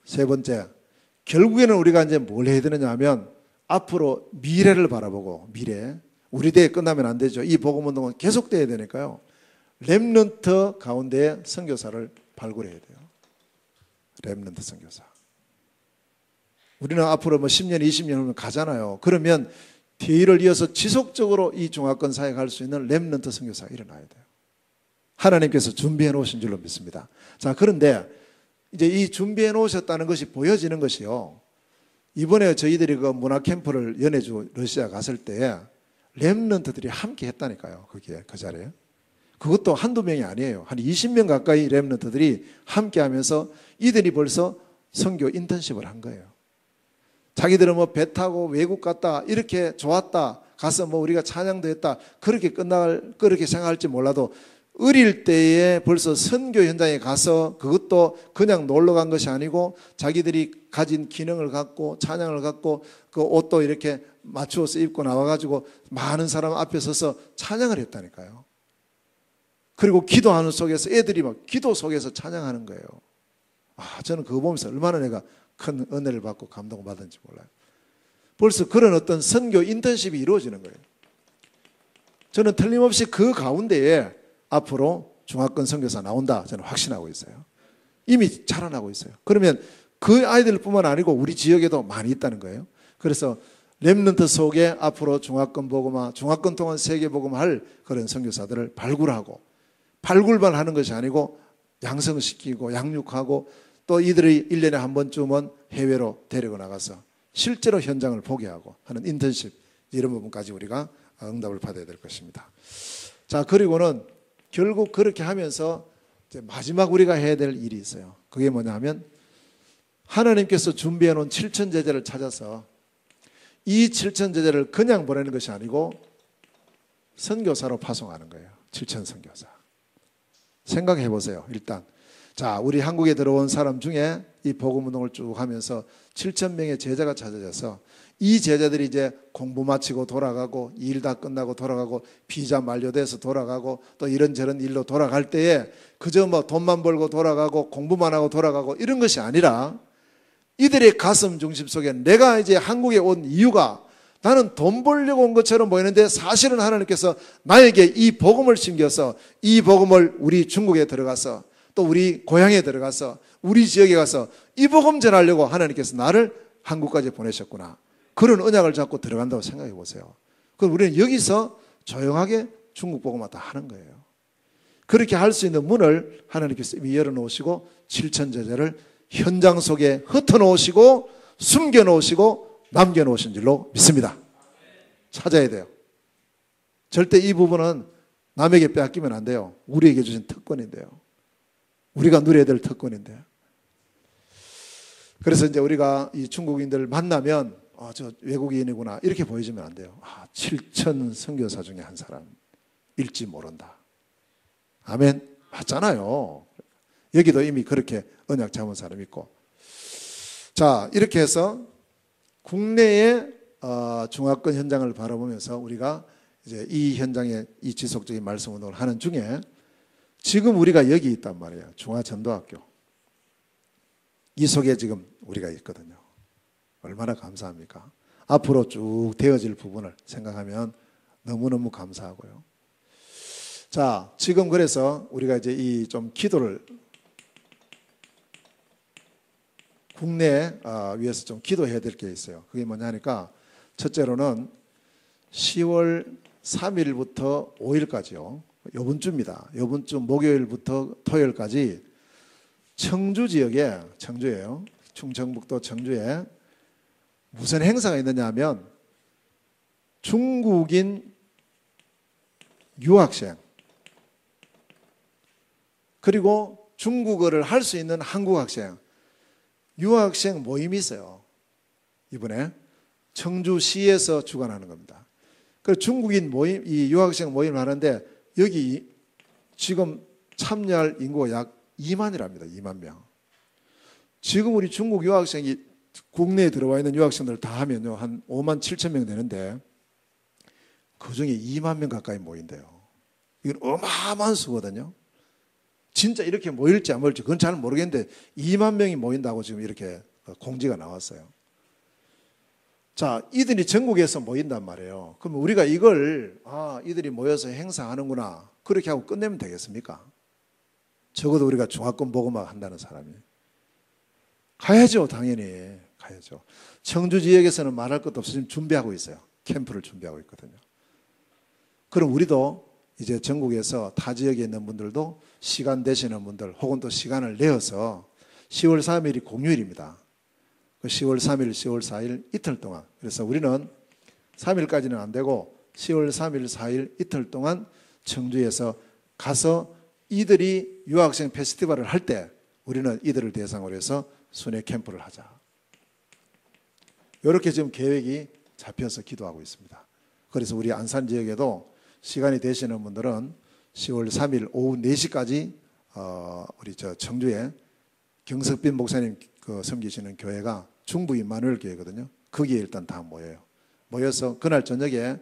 세 번째, 결국에는 우리가 이제 뭘 해야 되느냐 하면 앞으로 미래를 바라보고, 우리 대회 끝나면 안 되죠. 이 복음운동은 계속돼야 되니까요. 렘넌트 가운데 선교사를 발굴해야 돼요. 렘넌트 선교사. 우리는 앞으로 뭐 10년, 20년 후면 가잖아요. 그러면 뒤를 이어서 지속적으로 이 중화권 사역을 할 수 있는 렘넌트 선교사가 일어나야 돼요. 하나님께서 준비해 놓으신 줄로 믿습니다. 자, 그런데 이제 이 준비해 놓으셨다는 것이 보여지는 것이요. 이번에 저희들이 그 문화 캠프를 연해주 러시아 갔을 때 렘넌트들이 함께 했다니까요. 거기에, 그 자리에. 그것도 한두 명이 아니에요. 한 20명 가까이 렘넌트들이 함께 하면서 이들이 벌써 선교 인턴십을 한 거예요. 자기들은 뭐 배 타고 외국 갔다, 이렇게 좋았다, 가서 뭐 우리가 찬양도 했다, 그렇게 생각할지 몰라도 어릴 때에 벌써 선교 현장에 가서 그것도 그냥 놀러 간 것이 아니고 자기들이 가진 기능을 갖고 찬양을 갖고 그 옷도 이렇게 맞추어서 입고 나와가지고 많은 사람 앞에 서서 찬양을 했다니까요. 그리고 기도하는 속에서 애들이 막 기도 속에서 찬양하는 거예요. 저는 그거 보면서 얼마나 내가 큰 은혜를 받고 감동을 받은지 몰라요. 벌써 그런 어떤 선교 인턴십이 이루어지는 거예요. 저는 틀림없이 그 가운데에 앞으로 중화권 선교사 나온다 저는 확신하고 있어요. 이미 자라나고 있어요. 그러면 그 아이들뿐만 아니고 우리 지역에도 많이 있다는 거예요. 그래서 렘넌트 속에 앞으로 중화권 복음화, 중화권 통한 세계 복음화 할 그런 선교사들을 발굴만 하는 것이 아니고 양성시키고 양육하고 또 이들이 1년에 한 번쯤은 해외로 데리고 나가서 실제로 현장을 보게 하고 하는 인턴십, 이런 부분까지 우리가 응답을 받아야 될 것입니다. 자, 그리고는 결국 그렇게 하면서 이제 마지막 우리가 해야 될 일이 있어요. 그게 뭐냐 하면 하나님께서 준비해 놓은 7천 제자를 찾아서 이 7천 제자를 그냥 보내는 것이 아니고 선교사로 파송하는 거예요. 7천 선교사. 생각해 보세요. 일단 자, 우리 한국에 들어온 사람 중에 이 복음운동을 쭉 하면서 7천 명의 제자가 찾아져서 이 제자들이 이제 공부 마치고 돌아가고 일 다 끝나고 돌아가고 비자 만료돼서 돌아가고 또 이런저런 일로 돌아갈 때에 그저 뭐 돈만 벌고 돌아가고 공부만 하고 돌아가고 이런 것이 아니라 이들의 가슴 중심 속에 내가 이제 한국에 온 이유가 나는 돈 벌려고 온 것처럼 보이는데 사실은 하나님께서 나에게 이 복음을 심겨서 이 복음을 우리 중국에 들어가서 또 우리 고향에 들어가서 우리 지역에 가서 이 복음 전하려고 하나님께서 나를 한국까지 보내셨구나. 그런 언약을 잡고 들어간다고 생각해 보세요. 그럼 우리는 여기서 조용하게 중국 보고만 다 하는 거예요. 그렇게 할 수 있는 문을 하나님께서 이미 열어놓으시고 7천 제자를 현장 속에 흩어놓으시고 숨겨놓으시고 남겨놓으신 줄로 믿습니다. 찾아야 돼요. 절대 이 부분은 남에게 빼앗기면 안 돼요. 우리에게 주신 특권인데요. 우리가 누려야 될 특권인데요. 그래서 이제 우리가 이 중국인들 만나면 저 외국인이구나 이렇게 보여주면 안 돼요. 7천 선교사 중에 한 사람일지 모른다. 아멘. 맞잖아요. 여기도 이미 그렇게 언약 잡은 사람이 있고. 자, 이렇게 해서 국내의 중화권 현장을 바라보면서 우리가 이제 이 현장에 이 지속적인 말씀 운동을 하는 중에 지금 우리가 여기 있단 말이에요. 중화전도학교. 이 속에 지금 우리가 있거든요. 얼마나 감사합니까? 앞으로 쭉 되어질 부분을 생각하면 너무너무 감사하고요. 자, 지금 그래서 우리가 이제 이 좀 기도를 국내 위해서 좀 기도해야 될 게 있어요. 그게 뭐냐 하니까 첫째로는 10월 3일부터 5일까지요. 요번 주입니다. 요번 주 목요일부터 토요일까지 청주 지역에, 청주예요. 충청북도 청주에 무슨 행사가 있느냐 하면 중국인 유학생 그리고 중국어를 할 수 있는 한국 학생, 유학생 모임이 있어요. 이번에 청주시에서 주관하는 겁니다. 그래서 중국인 모임, 이 유학생 모임을 하는데 여기 지금 참여할 인구가 약 2만이랍니다. 2만 명. 지금 우리 중국 유학생이 국내에 들어와 있는 유학생들 다 하면요 한 5만 7천 명 되는데 그중에 2만 명 가까이 모인대요. 이건 어마어마한 수거든요. 진짜 이렇게 모일지 안 모일지 그건 잘 모르겠는데 2만 명이 모인다고 지금 이렇게 공지가 나왔어요. 자, 이들이 전국에서 모인단 말이에요. 그러면 우리가 이걸 이들이 모여서 행사하는구나 그렇게 하고 끝내면 되겠습니까? 적어도 우리가 중화권 복음화 한다는 사람이 가야죠. 당연히 가야죠. 청주 지역에서는 말할 것도 없이 지금 준비하고 있어요. 캠프를 준비하고 있거든요. 그럼 우리도 이제 전국에서 타 지역에 있는 분들도 시간 되시는 분들 혹은 또 시간을 내어서 10월 3일이 공휴일입니다. 10월 3일, 10월 4일 이틀 동안 그래서 우리는 3일까지는 안 되고 10월 3일, 4일 이틀 동안 청주에서 가서 이들이 유학생 페스티벌을 할 때 우리는 이들을 대상으로 해서 순회 캠프를 하자. 이렇게 지금 계획이 잡혀서 기도하고 있습니다. 그래서 우리 안산 지역에도 시간이 되시는 분들은 10월 3일 오후 4시까지 우리 청주에 경석빈 목사님 섬기시는 교회가 중부 임마누엘 교회거든요. 거기에 일단 다 모여요. 모여서 그날 저녁에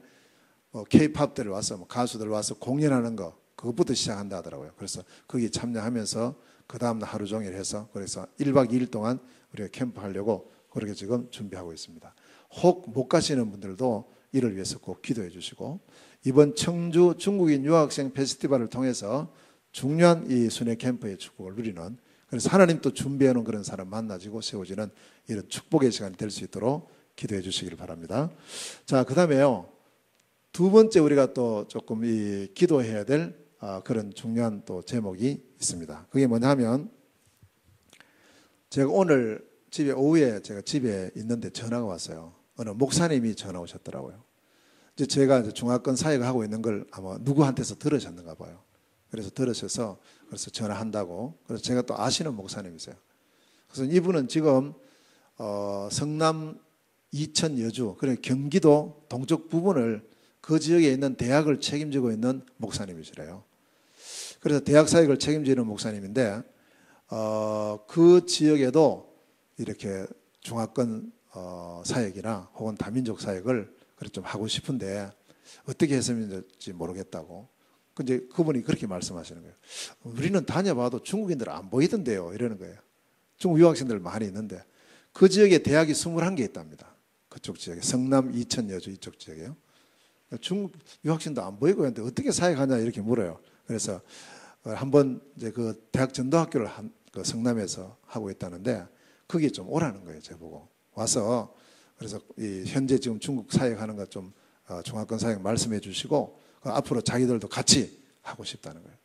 K-팝들 와서 가수들 와서 공연하는 거 그것부터 시작한다 하더라고요. 그래서 거기 참여하면서 그 다음날 하루 종일 해서 그래서 1박 2일 동안 우리가 캠프 하려고 그렇게 지금 준비하고 있습니다. 혹 못 가시는 분들도 이를 위해서 꼭 기도해 주시고 이번 청주 중국인 유학생 페스티벌을 통해서 중요한 이 순회 캠프의 축복을 누리는 그래서 하나님 또 준비해 놓은 그런 사람 만나지고 세워지는 이런 축복의 시간이 될 수 있도록 기도해 주시길 바랍니다. 자, 그 다음에요. 두 번째 우리가 또 조금 이 기도해야 될 그런 중요한 또 제목이 있습니다. 그게 뭐냐 하면 제가 오늘 집에 오후에 제가 집에 있는데 전화가 왔어요. 어느 목사님이 전화 오셨더라고요. 이제 제가 이제 중화권 사역을 하고 있는 걸 아마 누구한테서 들으셨는가 봐요. 그래서 들으셔서 그래서 전화한다고. 그래서 제가 또 아시는 목사님이세요. 그래서 이분은 지금 성남 이천 여주 그러니까 경기도 동쪽 부분을 그 지역에 있는 대학을 책임지고 있는 목사님이시래요. 그래서 대학 사역을 책임지는 목사님인데 그 지역에도 이렇게 중화권 사역이나 혹은 다민족 사역을 좀 하고 싶은데 어떻게 했으면 될지 모르겠다고. 근데 그분이 그렇게 말씀하시는 거예요. 우리는 다녀봐도 중국인들 안 보이던데요. 이러는 거예요. 중국 유학생들 많이 있는데 그 지역에 대학이 21개 있답니다. 그쪽 지역에 성남 이천 여주 이쪽 지역에요. 중국 유학생도 안 보이고 있는데 어떻게 사역하냐 이렇게 물어요. 그래서 한번 이제 그 대학 전도학교를 그 성남에서 하고 있다는데 거기에 좀 오라는 거예요. 저보고 와서 그래서 이 현재 지금 중국 사역하는 것 좀 중화권 사역 말씀해 주시고 앞으로 자기들도 같이 하고 싶다는 거예요.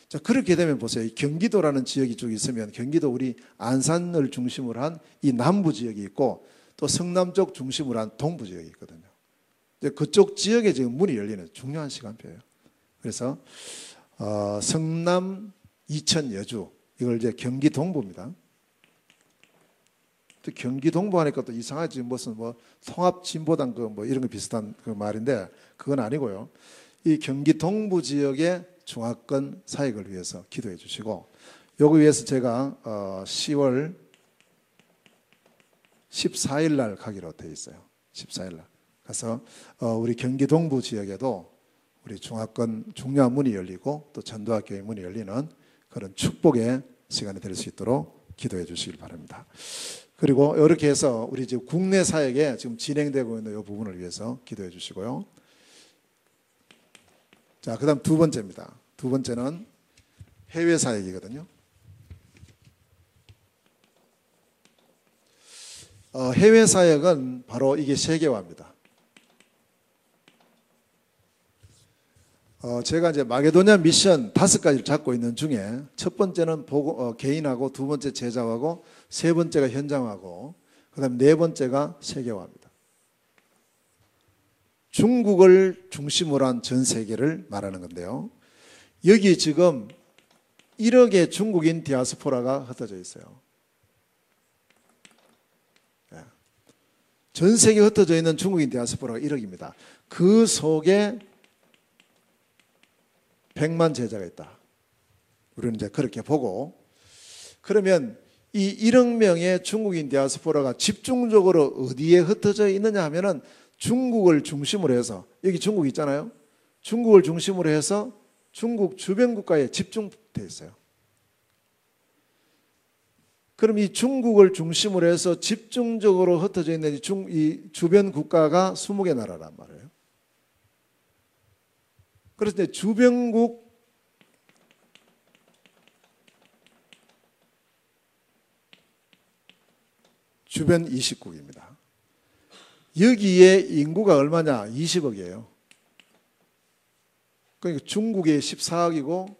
자, 그렇게 되면 보세요. 이 경기도라는 지역이 쭉 있으면 경기도 우리 안산을 중심으로 한 이 남부 지역이 있고 또 성남 쪽 중심으로 한 동부 지역이 있거든요. 이제 그쪽 지역에 지금 문이 열리는 중요한 시간표예요. 그래서 성남, 이천, 여주 이걸 이제 경기 동부입니다. 또 경기 동부 하니까 또 이상하지 무슨 뭐 통합진보당 그 뭐 이런 거 비슷한 그 말인데 그건 아니고요. 이 경기 동부 지역의 중화권 사역을 위해서 기도해 주시고 여기 위해서 제가 10월 14일 날 가기로 돼 있어요. 14일 날 가서 우리 경기 동부 지역에도 우리 중화권 중요한 문이 열리고 또 전도학교의 문이 열리는 그런 축복의 시간이 될 수 있도록 기도해 주시길 바랍니다. 그리고 이렇게 해서 우리 지금 국내 사역에 지금 진행되고 있는 이 부분을 위해서 기도해 주시고요. 자, 그다음 두 번째입니다. 두 번째는 해외 사역이거든요. 해외 사역은 바로 이게 세계화입니다. 제가 이제 마게도냐 미션 5가지를 잡고 있는 중에 첫 번째는 개인하고 두 번째 제자하고 세 번째가 현장하고 그다음 네 번째가 세계화입니다. 중국을 중심으로 한 전 세계를 말하는 건데요. 여기 지금 1억의 중국인 디아스포라가 흩어져 있어요. 전 세계에 흩어져 있는 중국인 디아스포라가 1억입니다. 그 속에 100만 제자가 있다. 우리는 이제 그렇게 보고 그러면 이 1억 명의 중국인 디아스포라가 집중적으로 어디에 흩어져 있느냐 하면은 중국을 중심으로 해서 여기 중국 있잖아요. 중국을 중심으로 해서 중국 주변 국가에 집중되어 있어요. 그럼 이 중국을 중심으로 해서 집중적으로 흩어져 있는 이 주변 국가가 20개 나라란 말이에요. 그래서 주변국 주변 20국입니다. 여기에 인구가 얼마냐? 20억이에요. 그러니까 중국이 14억이고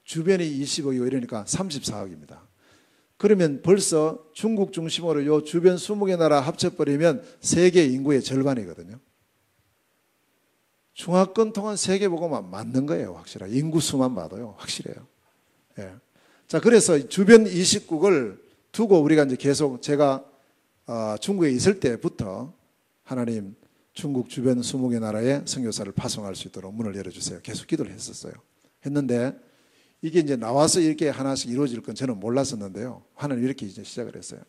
주변이 20억이고 이러니까 34억입니다. 그러면 벌써 중국 중심으로 요 주변 20개 나라 합쳐버리면 세계 인구의 절반이거든요. 중화권 통한 세계보고만 맞는 거예요. 확실하게. 인구수만 봐도요. 확실해요. 예. 자, 그래서 주변 20국을 두고 우리가 이제 계속 제가 중국에 있을 때부터 하나님 중국 주변 20개 나라에 선교사를 파송할 수 있도록 문을 열어주세요. 계속 기도를 했었어요. 했는데 이게 이제 나와서 이렇게 하나씩 이루어질 건 저는 몰랐었는데요. 하나님 이렇게 이제 시작을 했어요.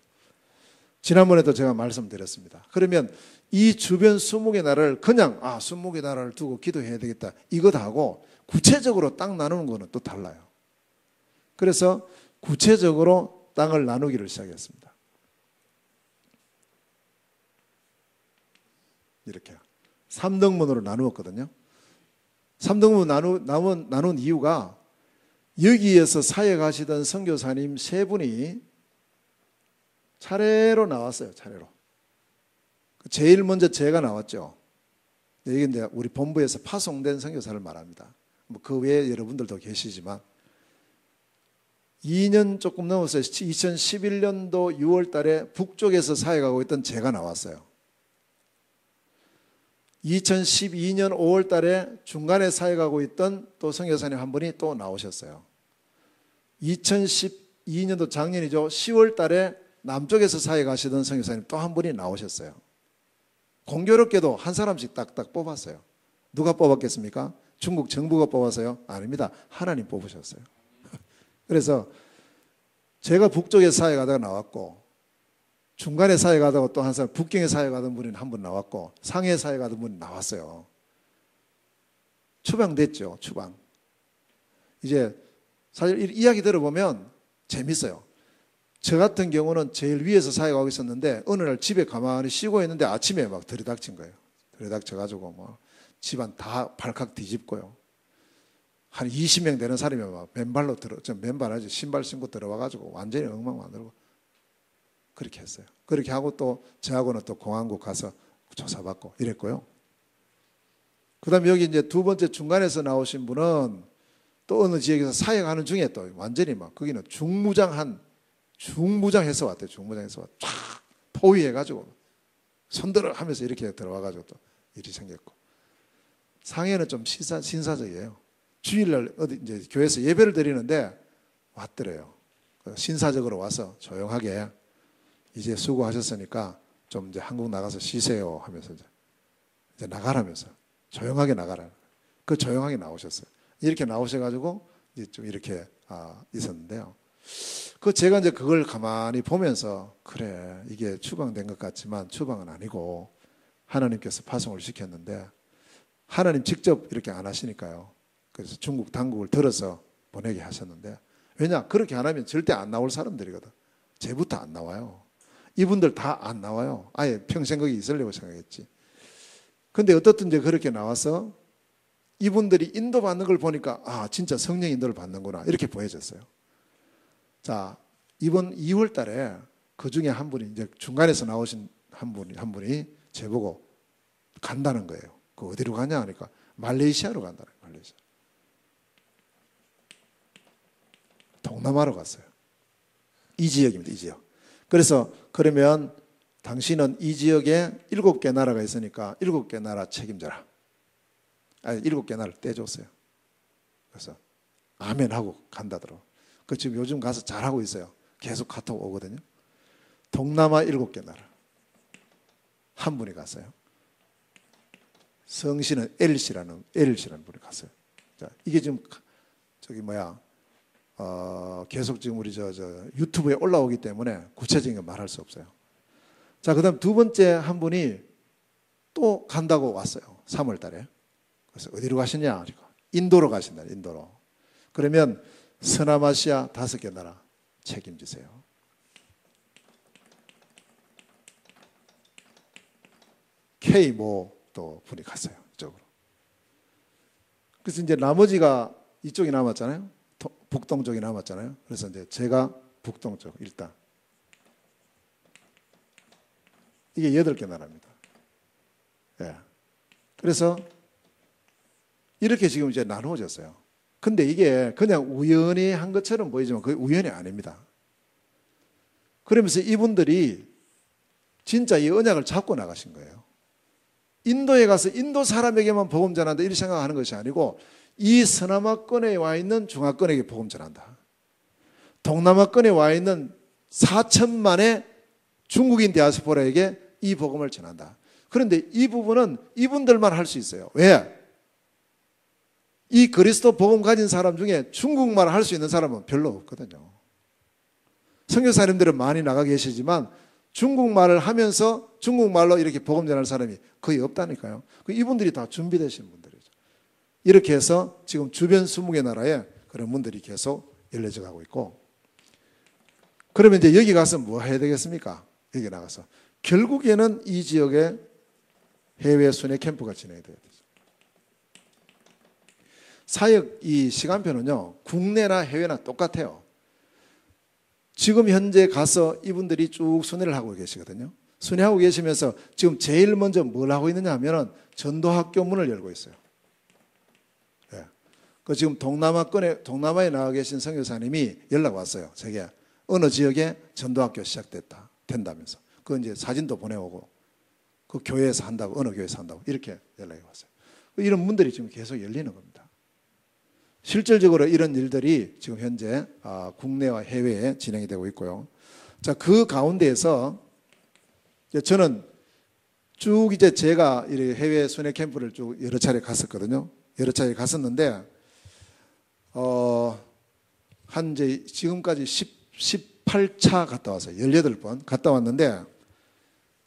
지난번에도 제가 말씀드렸습니다. 그러면 이 주변 20개 나라를 그냥 20개 나라를 두고 기도해야 되겠다. 이것 하고 구체적으로 땅 나누는 거는 또 달라요. 그래서 구체적으로 땅을 나누기를 시작했습니다. 이렇게 3등분으로 나누었거든요. 3등분 나눈 이유가 여기에서 사역하시던 선교사님 3분이 차례로 나왔어요. 차례로. 제일 먼저 제가 나왔죠. 이게 이제 우리 본부에서 파송된 선교사를 말합니다. 뭐 그 외에 여러분들도 계시지만 2년 조금 넘었어요. 2011년도 6월 달에 북쪽에서 사역하고 있던 제가 나왔어요. 2012년 5월 달에 중간에 사역하고 있던 또 선교사님 한 분이 또 나오셨어요. 2012년도 작년이죠. 10월 달에 남쪽에서 사역하시던 선교사님 또 한 분이 나오셨어요. 공교롭게도 한 사람씩 딱딱 뽑았어요. 누가 뽑았겠습니까? 중국 정부가 뽑았어요? 아닙니다. 하나님 뽑으셨어요. 그래서 제가 북쪽에 사역하다가 나왔고 중간에 사역하다가 또 한 사람, 북경에 사역하던 분이 한 분 나왔고 상해에 사역하던 분이 나왔어요. 추방됐죠. 추방. 이제 사실 이야기 들어보면 재밌어요. 저 같은 경우는 제일 위에서 사역하고 있었는데 어느 날 집에 가만히 쉬고 있는데 아침에 막 들이닥친 거예요. 들이닥쳐가지고 뭐 집안 다 발칵 뒤집고요. 한 20명 되는 사람이 막 맨발로 맨발하지 신발 신고 들어와가지고 완전히 엉망 만들고 그렇게 했어요. 그렇게 하고 또 저하고는 또 공항국 가서 조사받고 이랬고요. 그다음에 여기 이제 두 번째 중간에서 나오신 분은 또 어느 지역에서 사역하는 중에 또 완전히 막 거기는 중무장해서 왔대요. 중무장해서 쫙 포위해가지고 손들어 하면서 이렇게 들어와가지고 또 일이 생겼고, 상해는 좀 신사적이에요. 주일날 어디 이제 교회에서 예배를 드리는데 왔더래요. 신사적으로 와서 조용하게 이제 수고하셨으니까 좀 이제 한국 나가서 쉬세요 하면서 이제 나가라면서 조용하게 나가라. 그 조용하게 나오셨어요. 이렇게 나오셔가지고 이제 좀 이렇게 있었는데요. 그 제가 이제 그걸 가만히 보면서 그래 이게 추방된 것 같지만 추방은 아니고 하나님께서 파송을 시켰는데 하나님 직접 이렇게 안 하시니까요. 그래서 중국 당국을 들어서 보내게 하셨는데, 왜냐 그렇게 안 하면 절대 안 나올 사람들이거든. 쟤부터 안 나와요. 이분들 다 안 나와요. 아예 평생 거기 있으려고 생각했지. 근데 어떻든 이제 그렇게 나와서 이분들이 인도받는 걸 보니까 진짜 성령 인도를 받는구나 이렇게 보여졌어요. 자, 이번 2월 달에 그 중에 한 분이 이제 중간에서 나오신 한 분이 제보고 간다는 거예요. 그 어디로 가냐 하니까 말레이시아로 간다는 거예요. 말레이시아. 동남아로 갔어요. 이 지역입니다. 이 지역. 그래서 그러면 당신은 이 지역에 7개 나라가 있으니까 7개 나라 책임져라. 7개 나라를 떼줬어요. 그래서 아멘 하고 간다더라고. 그 지금 요즘 가서 잘하고 있어요. 계속 카톡 오거든요. 동남아 7개 나라. 한 분이 갔어요. 성씨는 L씨라는 분이 갔어요. 자, 이게 지금 계속 지금 우리 유튜브에 올라오기 때문에 구체적인 건 말할 수 없어요. 자, 그 다음 두 번째 한 분이 또 간다고 왔어요. 3월 달에. 그래서 어디로 가시냐? 인도로 가신다. 인도로. 그러면 서남아시아 5개 나라 책임지세요. K모 또 분이 갔어요. 이쪽으로. 그래서 이제 나머지가 이쪽이 남았잖아요. 북동쪽이 남았잖아요. 그래서 이제 제가 북동쪽 일단 이게 8개 나라입니다. 예. 그래서 이렇게 지금 이제 나누어졌어요. 근데 이게 그냥 우연히 한 것처럼 보이지만 그게 우연이 아닙니다. 그러면서 이분들이 진짜 이 언약을 잡고 나가신 거예요. 인도에 가서 인도 사람에게만 복음 전한다 이렇게 생각하는 것이 아니고 이 서남아권에 와 있는 중화권에게 복음 전한다. 동남아권에 와 있는 4천만의 중국인 디아스포라에게 이 복음을 전한다. 그런데 이 부분은 이분들만 할 수 있어요. 왜? 이 그리스도 복음 가진 사람 중에 중국말을 할 수 있는 사람은 별로 없거든요. 선교사님들은 많이 나가 계시지만 중국말을 하면서 중국말로 이렇게 복음 전할 사람이 거의 없다니까요. 이분들이 다 준비되신 분들이죠. 이렇게 해서 지금 주변 20개 나라에 그런 분들이 계속 열려져 가고 있고, 그러면 이제 여기 가서 뭐 해야 되겠습니까? 여기 나가서 결국에는 이 지역에 해외 순회 캠프가 진행돼야 되죠. 사역 이 시간표는요, 국내나 해외나 똑같아요. 지금 현재 가서 이분들이 쭉 순회를 하고 계시거든요. 순회하고 계시면서 지금 제일 먼저 뭘 하고 있느냐 하면은 전도학교 문을 열고 있어요. 예. 그 지금 동남아에 나와 계신 선교사님이 연락 왔어요. 제게 어느 지역에 전도학교 된다면서. 그 이제 사진도 보내오고 그 교회에서 한다고, 어느 교회에서 한다고 이렇게 연락이 왔어요. 이런 문들이 지금 계속 열리는 겁니다. 실질적으로 이런 일들이 지금 현재 국내와 해외에 진행이 되고 있고요. 자, 그 가운데에서 저는 쭉 이제 제가 해외 순회 캠프를 쭉 여러 차례 갔었거든요. 여러 차례 갔었는데, 지금까지 18차 갔다 왔어요. 18번 갔다 왔는데,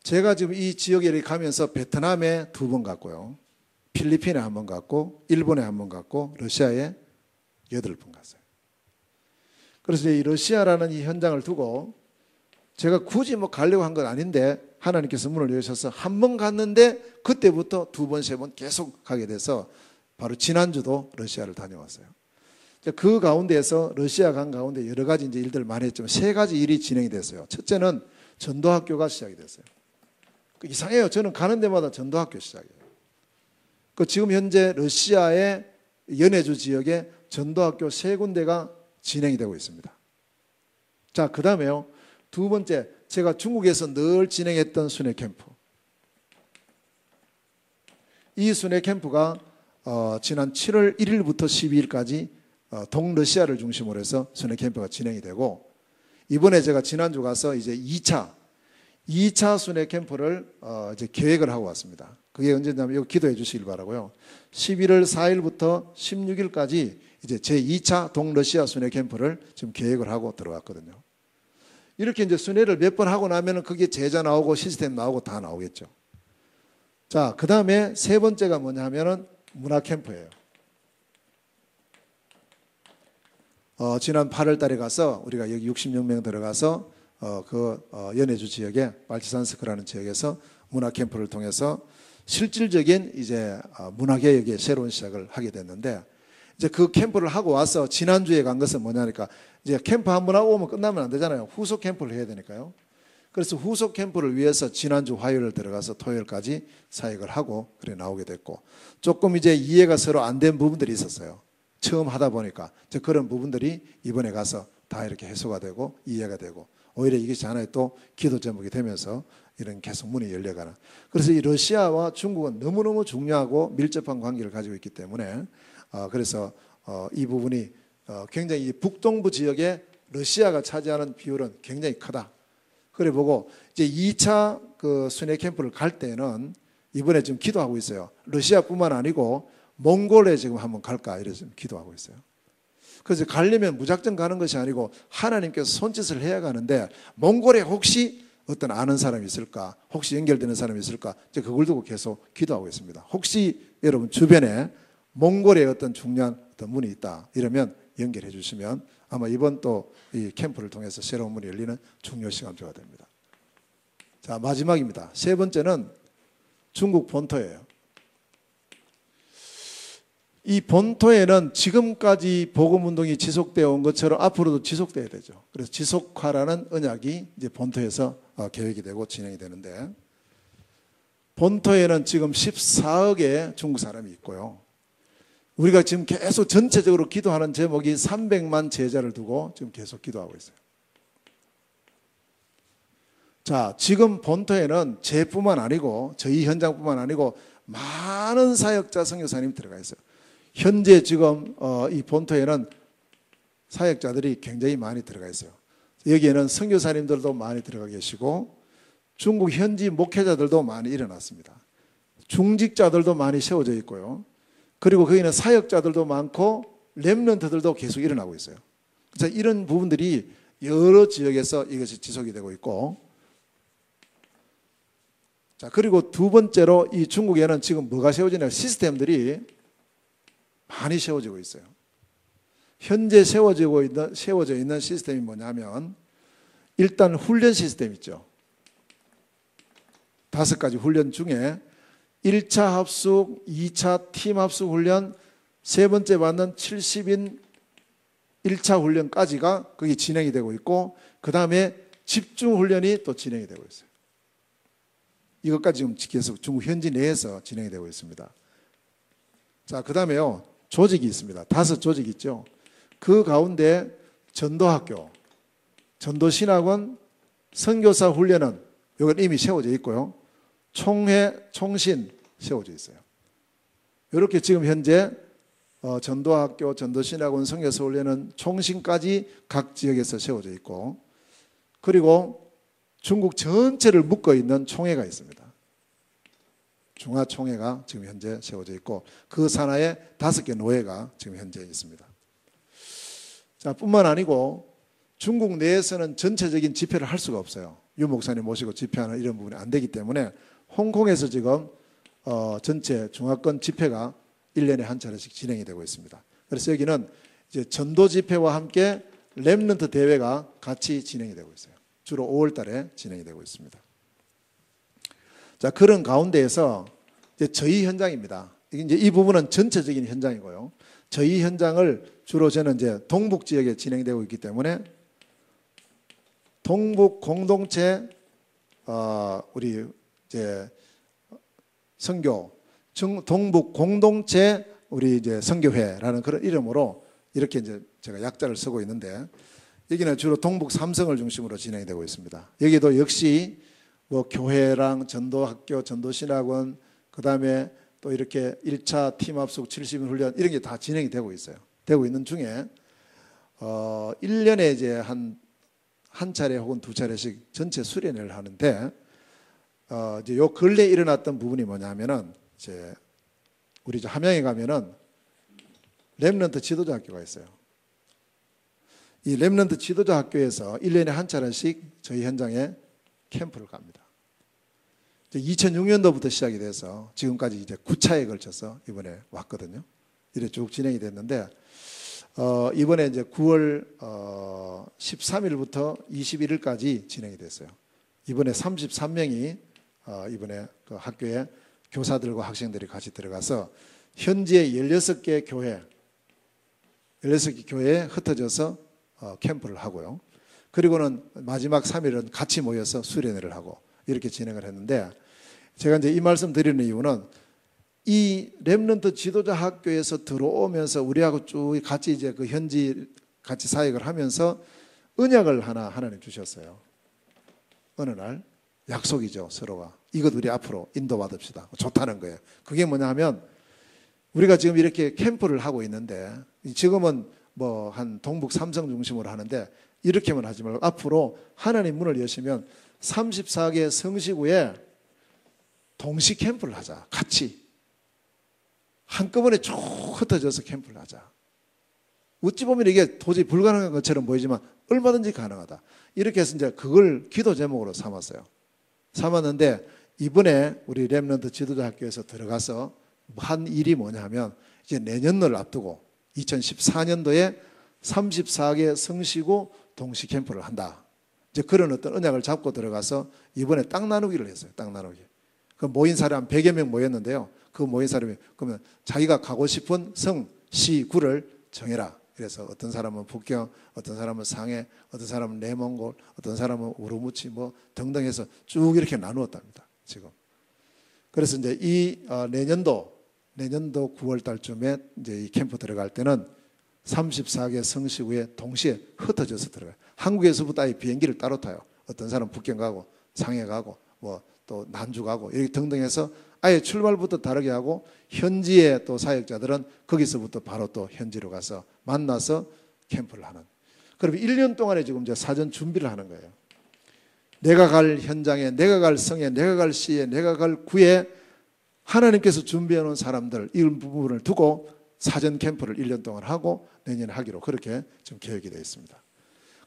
제가 지금 이 지역에 가면서 베트남에 2번 갔고요. 필리핀에 1번 갔고, 일본에 1번 갔고, 러시아에 8번 갔어요. 그래서 이 러시아라는 이 현장을 두고 제가 굳이 뭐 가려고 한 건 아닌데 하나님께서 문을 여셔서 1번 갔는데 그때부터 2번, 3번 계속 가게 돼서 바로 지난주도 러시아를 다녀왔어요. 그 가운데에서 러시아 간 가운데 여러 가지 이제 일들 많이 했지만 3가지 일이 진행이 됐어요. 첫째는 전도학교가 시작이 됐어요. 이상해요. 저는 가는 데마다 전도학교 시작이에요. 그 지금 현재 러시아의 연해주 지역에 전도학교 3군데가 진행이 되고 있습니다. 자, 그 다음에요. 두 번째, 제가 중국에서 늘 진행했던 순회 캠프. 이 순회 캠프가 지난 7월 1일부터 12일까지 동러시아를 중심으로 해서 순회 캠프가 진행이 되고, 이번에 제가 지난주 가서 이제 2차 순회 캠프를 이제 계획을 하고 왔습니다. 그게 언제냐면 이거 기도해 주시길 바라고요. 11월 4일부터 16일까지 이제 제 2차 동러시아 순회 캠프를 지금 계획을 하고 들어갔거든요. 이렇게 이제 순회를 몇 번 하고 나면은 그게 제자 나오고 시스템 나오고 다 나오겠죠. 자, 그 다음에 세 번째가 뭐냐 하면은 문화 캠프예요. 지난 8월 달에 가서 우리가 여기 66명 들어가서 연해주 지역에 발치산스크라는 지역에서 문화 캠프를 통해서 실질적인 이제 문화개혁의 새로운 시작을 하게 됐는데, 이제 그 캠프를 하고 와서 지난주에 간 것은 뭐냐니까, 이제 캠프 한 번 하고 오면 끝나면 안 되잖아요. 후속 캠프를 해야 되니까요. 그래서 후속 캠프를 위해서 지난주 화요일 들어가서 토요일까지 사역을 하고 그래 나오게 됐고, 조금 이제 이해가 서로 안 된 부분들이 있었어요. 처음 하다 보니까 이제 그런 부분들이 이번에 가서 다 이렇게 해소가 되고 이해가 되고, 오히려 이것이 하나의 또 기도 제목이 되면서 이런 계속 문이 열려가는. 그래서 이 러시아와 중국은 너무너무 중요하고 밀접한 관계를 가지고 있기 때문에 그래서 이 부분이 굉장히 북동부 지역에 러시아가 차지하는 비율은 굉장히 크다. 그래 보고 이제 2차 그 순회 캠프를 갈 때는 이번에 지금 기도하고 있어요. 러시아뿐만 아니고 몽골에 지금 한번 갈까 이래서 지금 기도하고 있어요. 그래서 가려면 무작정 가는 것이 아니고 하나님께서 손짓을 해야 가는데, 몽골에 혹시 어떤 아는 사람이 있을까, 혹시 연결되는 사람이 있을까, 이제 그걸 두고 계속 기도하고 있습니다. 혹시 여러분 주변에 몽골에 어떤 중요한 어떤 문이 있다 이러면 연결해 주시면 아마 이번 또 이 캠프를 통해서 새로운 문이 열리는 중요 시간표가 됩니다. 자, 마지막입니다. 세 번째는 중국 본토예요. 이 본토에는 지금까지 복음운동이 지속되어 온 것처럼 앞으로도 지속돼야 되죠. 그래서 지속화라는 언약이 이제 본토에서 계획이 되고 진행이 되는데, 본토에는 지금 14억의 중국 사람이 있고요. 우리가 지금 계속 전체적으로 기도하는 제목이 300만 제자를 두고 지금 계속 기도하고 있어요. 자, 지금 본토에는 제뿐만 아니고 저희 현장뿐만 아니고 많은 사역자 선교사님이 들어가 있어요. 현재 지금 이 본토에는 사역자들이 굉장히 많이 들어가 있어요. 여기에는 선교사님들도 많이 들어가 계시고 중국 현지 목회자들도 많이 일어났습니다. 중직자들도 많이 세워져 있고요. 그리고 거기는 사역자들도 많고 렘넌트들도 계속 일어나고 있어요. 그래서 이런 부분들이 여러 지역에서 이것이 지속이 되고 있고, 자, 그리고 두 번째로 이 중국에는 지금 뭐가 세워지냐, 시스템들이 많이 세워지고 있어요. 현재 세워져 있는 시스템이 뭐냐면, 일단 훈련 시스템 있죠. 5가지 훈련 중에 1차 합숙, 2차 팀 합숙 훈련, 세 번째 받는 70인 1차 훈련까지가 거기 진행이 되고 있고, 그 다음에 집중 훈련이 또 진행이 되고 있어요. 이것까지 지금 계속 중국 현지 내에서 진행이 되고 있습니다. 자, 그 다음에요, 조직이 있습니다. 5조직이 있죠. 그 가운데 전도학교, 전도신학원, 선교사 훈련은 이건 이미 세워져 있고요. 총회, 총신 세워져 있어요. 이렇게 지금 현재 전도학교, 전도신학원, 선교사 훈련은 총신까지 각 지역에서 세워져 있고, 그리고 중국 전체를 묶어 있는 총회가 있습니다. 중화총회가 지금 현재 세워져 있고, 그 산하에 5개 노회가 지금 현재 있습니다. 자, 뿐만 아니고 중국 내에서는 전체적인 집회를 할 수가 없어요. 유 목사님 모시고 집회하는 이런 부분이 안 되기 때문에 홍콩에서 지금 전체 중화권 집회가 1년에 한 차례씩 진행이 되고 있습니다. 그래서 여기는 이제 전도 집회와 함께 렘넌트 대회가 같이 진행이 되고 있어요. 주로 5월 달에 진행이 되고 있습니다. 자, 그런 가운데에서 이제 저희 현장입니다. 이제 이 부분은 전체적인 현장이고요. 저희 현장을 주로 저는 이제 동북 지역에 진행되고 있기 때문에 동북 공동체 우리 이제 선교 동북 공동체 우리 이제 선교회라는 그런 이름으로 이렇게 이제 제가 약자를 쓰고 있는데, 여기는 주로 동북 삼성을 중심으로 진행이 되고 있습니다. 여기도 역시 뭐 교회랑 전도학교, 전도신학원, 그 다음에 또 이렇게 1차 팀합숙 70인 훈련 이런 게 다 진행이 되고 있어요. 되고 있는 중에 1년에 이제 한 차례 혹은 두 차례씩 전체 수련회를 하는데, 이제 요 근래 일어났던 부분이 뭐냐면은, 이제 우리 이제 함양에 가면은 렘넌트 지도자 학교가 있어요. 이 렘넌트 지도자 학교에서 1년에 한 차례씩 저희 현장에 캠프를 갑니다. 2006년도부터 시작이 돼서 지금까지 이제 9차에 걸쳐서 이번에 왔거든요. 이렇게 쭉 진행이 됐는데, 이번에 이제 9월 13일부터 21일까지 진행이 됐어요. 이번에 33명이 이번에 그 학교에 교사들과 학생들이 같이 들어가서 현지의 16개 교회, 16개 교회에 흩어져서 캠프를 하고요. 그리고는 마지막 3일은 같이 모여서 수련회를 하고 이렇게 진행을 했는데, 제가 이제 이 말씀 드리는 이유는 이 렘넌트 지도자 학교에서 들어오면서 우리하고 쭉 같이 이제 그 현지 같이 사역을 하면서 언약을 하나 하나님 주셨어요. 어느 날 약속이죠, 서로가. 이것 우리 앞으로 인도받읍시다. 좋다는 거예요. 그게 뭐냐 하면, 우리가 지금 이렇게 캠프를 하고 있는데, 지금은 뭐 한 동북 삼성 중심으로 하는데, 이렇게만 하지 말고 앞으로 하나님 문을 여시면 34개 성시구에 동시 캠프를 하자. 같이 한꺼번에 쭉 흩어져서 캠프를 하자. 어찌 보면 이게 도저히 불가능한 것처럼 보이지만 얼마든지 가능하다. 이렇게 해서 이제 그걸 기도 제목으로 삼았는데, 이번에 우리 렘넌트 지도자 학교에서 들어가서 한 일이 뭐냐 하면, 이제 내년을 앞두고 2014년도에 34개 성시구 동시 캠프를 한다. 이제 그런 어떤 언약을 잡고 들어가서 이번에 땅 나누기를 했어요. 땅 나누기. 그 모인 사람 100여 명 모였는데요. 그 모인 사람이 그러면 자기가 가고 싶은 성, 시, 구를 정해라. 그래서 어떤 사람은 북경, 어떤 사람은 상해, 어떤 사람은 내몽골, 어떤 사람은 우르무치 뭐 등등 해서 쭉 이렇게 나누었답니다. 지금. 그래서 이제 이 내년도 9월 달쯤에 이제 이 캠프 들어갈 때는 34개 성시구에 동시에 흩어져서 들어가요. 한국에서부터 아예 비행기를 따로 타요. 어떤 사람은 북경 가고 상해 가고 뭐 또 난주 가고 이렇게 등등 해서 아예 출발부터 다르게 하고, 현지의 또 사역자들은 거기서부터 바로 또 현지로 가서 만나서 캠프를 하는. 그러면 1년 동안에 지금 이제 사전 준비를 하는 거예요. 내가 갈 현장에, 내가 갈 성에, 내가 갈 시에, 내가 갈 구에 하나님께서 준비해 놓은 사람들, 이 부분을 두고 사전 캠프를 1년 동안 하고 내년에 하기로 그렇게 지금 계획이 되어 있습니다.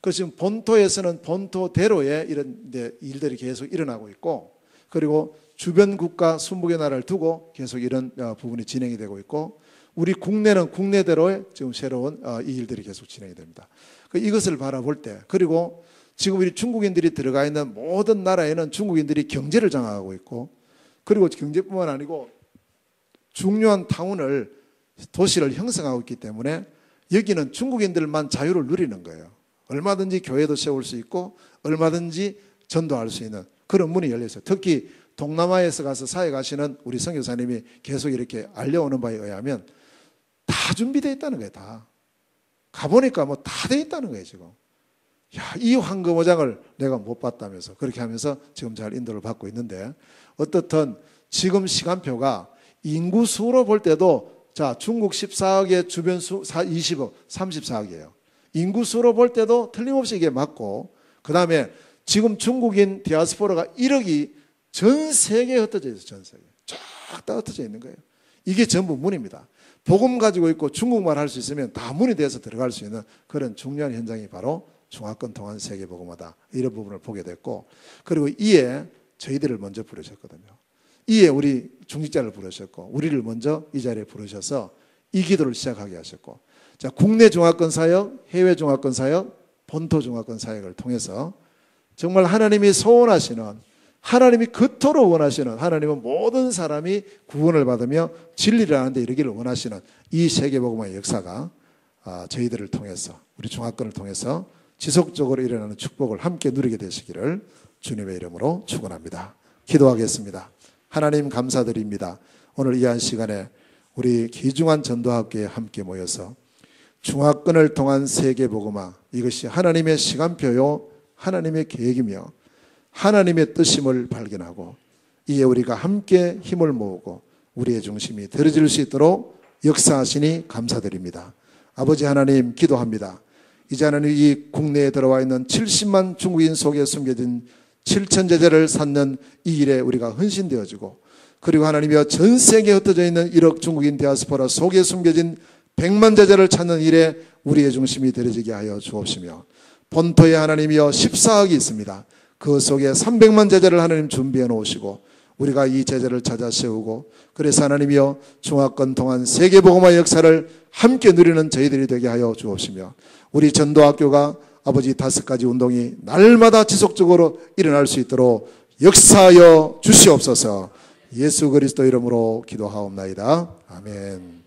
그래서 지금 본토에서는 본토대로의 이런 일들이 계속 일어나고 있고, 그리고 주변 국가 20개 나라를 두고 계속 이런 부분이 진행이 되고 있고, 우리 국내는 국내대로의 지금 새로운 이 일들이 계속 진행이 됩니다. 이것을 바라볼 때, 그리고 지금 우리 중국인들이 들어가 있는 모든 나라에는 중국인들이 경제를 장악하고 있고, 그리고 경제뿐만 아니고 중요한 타운을, 도시를 형성하고 있기 때문에 여기는 중국인들만 자유를 누리는 거예요. 얼마든지 교회도 세울 수 있고 얼마든지 전도할 수 있는 그런 문이 열려 있어요. 특히 동남아에서 가서 사역하시는 우리 선교사님이 계속 이렇게 알려오는 바에 의하면 다 준비되어 있다는 거예요. 다 가보니까 뭐 다 되어 있다는 거예요. 지금 이 황금어장을 내가 못 봤다면서 그렇게 하면서 지금 잘 인도를 받고 있는데, 어떻든 지금 시간표가 인구수로 볼 때도, 자, 중국 14억의 주변 수 20억, 34억이에요. 인구수로 볼 때도 틀림없이 이게 맞고, 그 다음에 지금 중국인 디아스포라가 1억이 전 세계에 흩어져 있어요. 전 세계에 쫙 다 흩어져 있는 거예요. 이게 전부 문입니다. 복음 가지고 있고 중국말 할 수 있으면 다 문이 돼서 들어갈 수 있는 그런 중요한 현장이 바로 중화권 통한 세계복음화다. 이런 부분을 보게 됐고, 그리고 이에 저희들을 먼저 부르셨거든요. 이에 우리 중직자를 부르셨고, 우리를 먼저 이 자리에 부르셔서 이 기도를 시작하게 하셨고, 자, 국내 중화권 사역, 해외 중화권 사역, 본토 중화권 사역을 통해서 정말 하나님이 소원하시는, 하나님이 그토록 원하시는, 하나님은 모든 사람이 구원을 받으며 진리를 아는 데 이르기를 원하시는 이 세계복음화의 역사가 저희들을 통해서, 우리 중화권을 통해서 지속적으로 일어나는 축복을 함께 누리게 되시기를 주님의 이름으로 축원합니다. 기도하겠습니다. 하나님 감사드립니다. 오늘 이 한 시간에 우리 귀중한 전도학교에 함께 모여서 중화권을 통한 세계복음화, 이것이 하나님의 시간표요 하나님의 계획이며 하나님의 뜻임을 발견하고 이에 우리가 함께 힘을 모으고 우리의 중심이 들어질 수 있도록 역사하시니 감사드립니다. 아버지 하나님, 기도합니다. 이제 하나님 이 국내에 들어와 있는 70만 중국인 속에 숨겨진 7천 제자를 찾는 이 일에 우리가 헌신되어지고, 그리고 하나님이여 전 세계에 흩어져 있는 1억 중국인 디아스포라 속에 숨겨진 100만 제자를 찾는 일에 우리의 중심이 들어지게 하여 주옵시며, 본토에 하나님이여 14억이 있습니다. 그 속에 300만 제자를 하나님 준비해 놓으시고 우리가 이 제자를 찾아 세우고, 그래서 하나님이여 중화권 동안 세계복음화 역사를 함께 누리는 저희들이 되게 하여 주옵시며, 우리 전도학교가 아버지 5가지 운동이 날마다 지속적으로 일어날 수 있도록 역사하여 주시옵소서. 예수 그리스도 이름으로 기도하옵나이다. 아멘.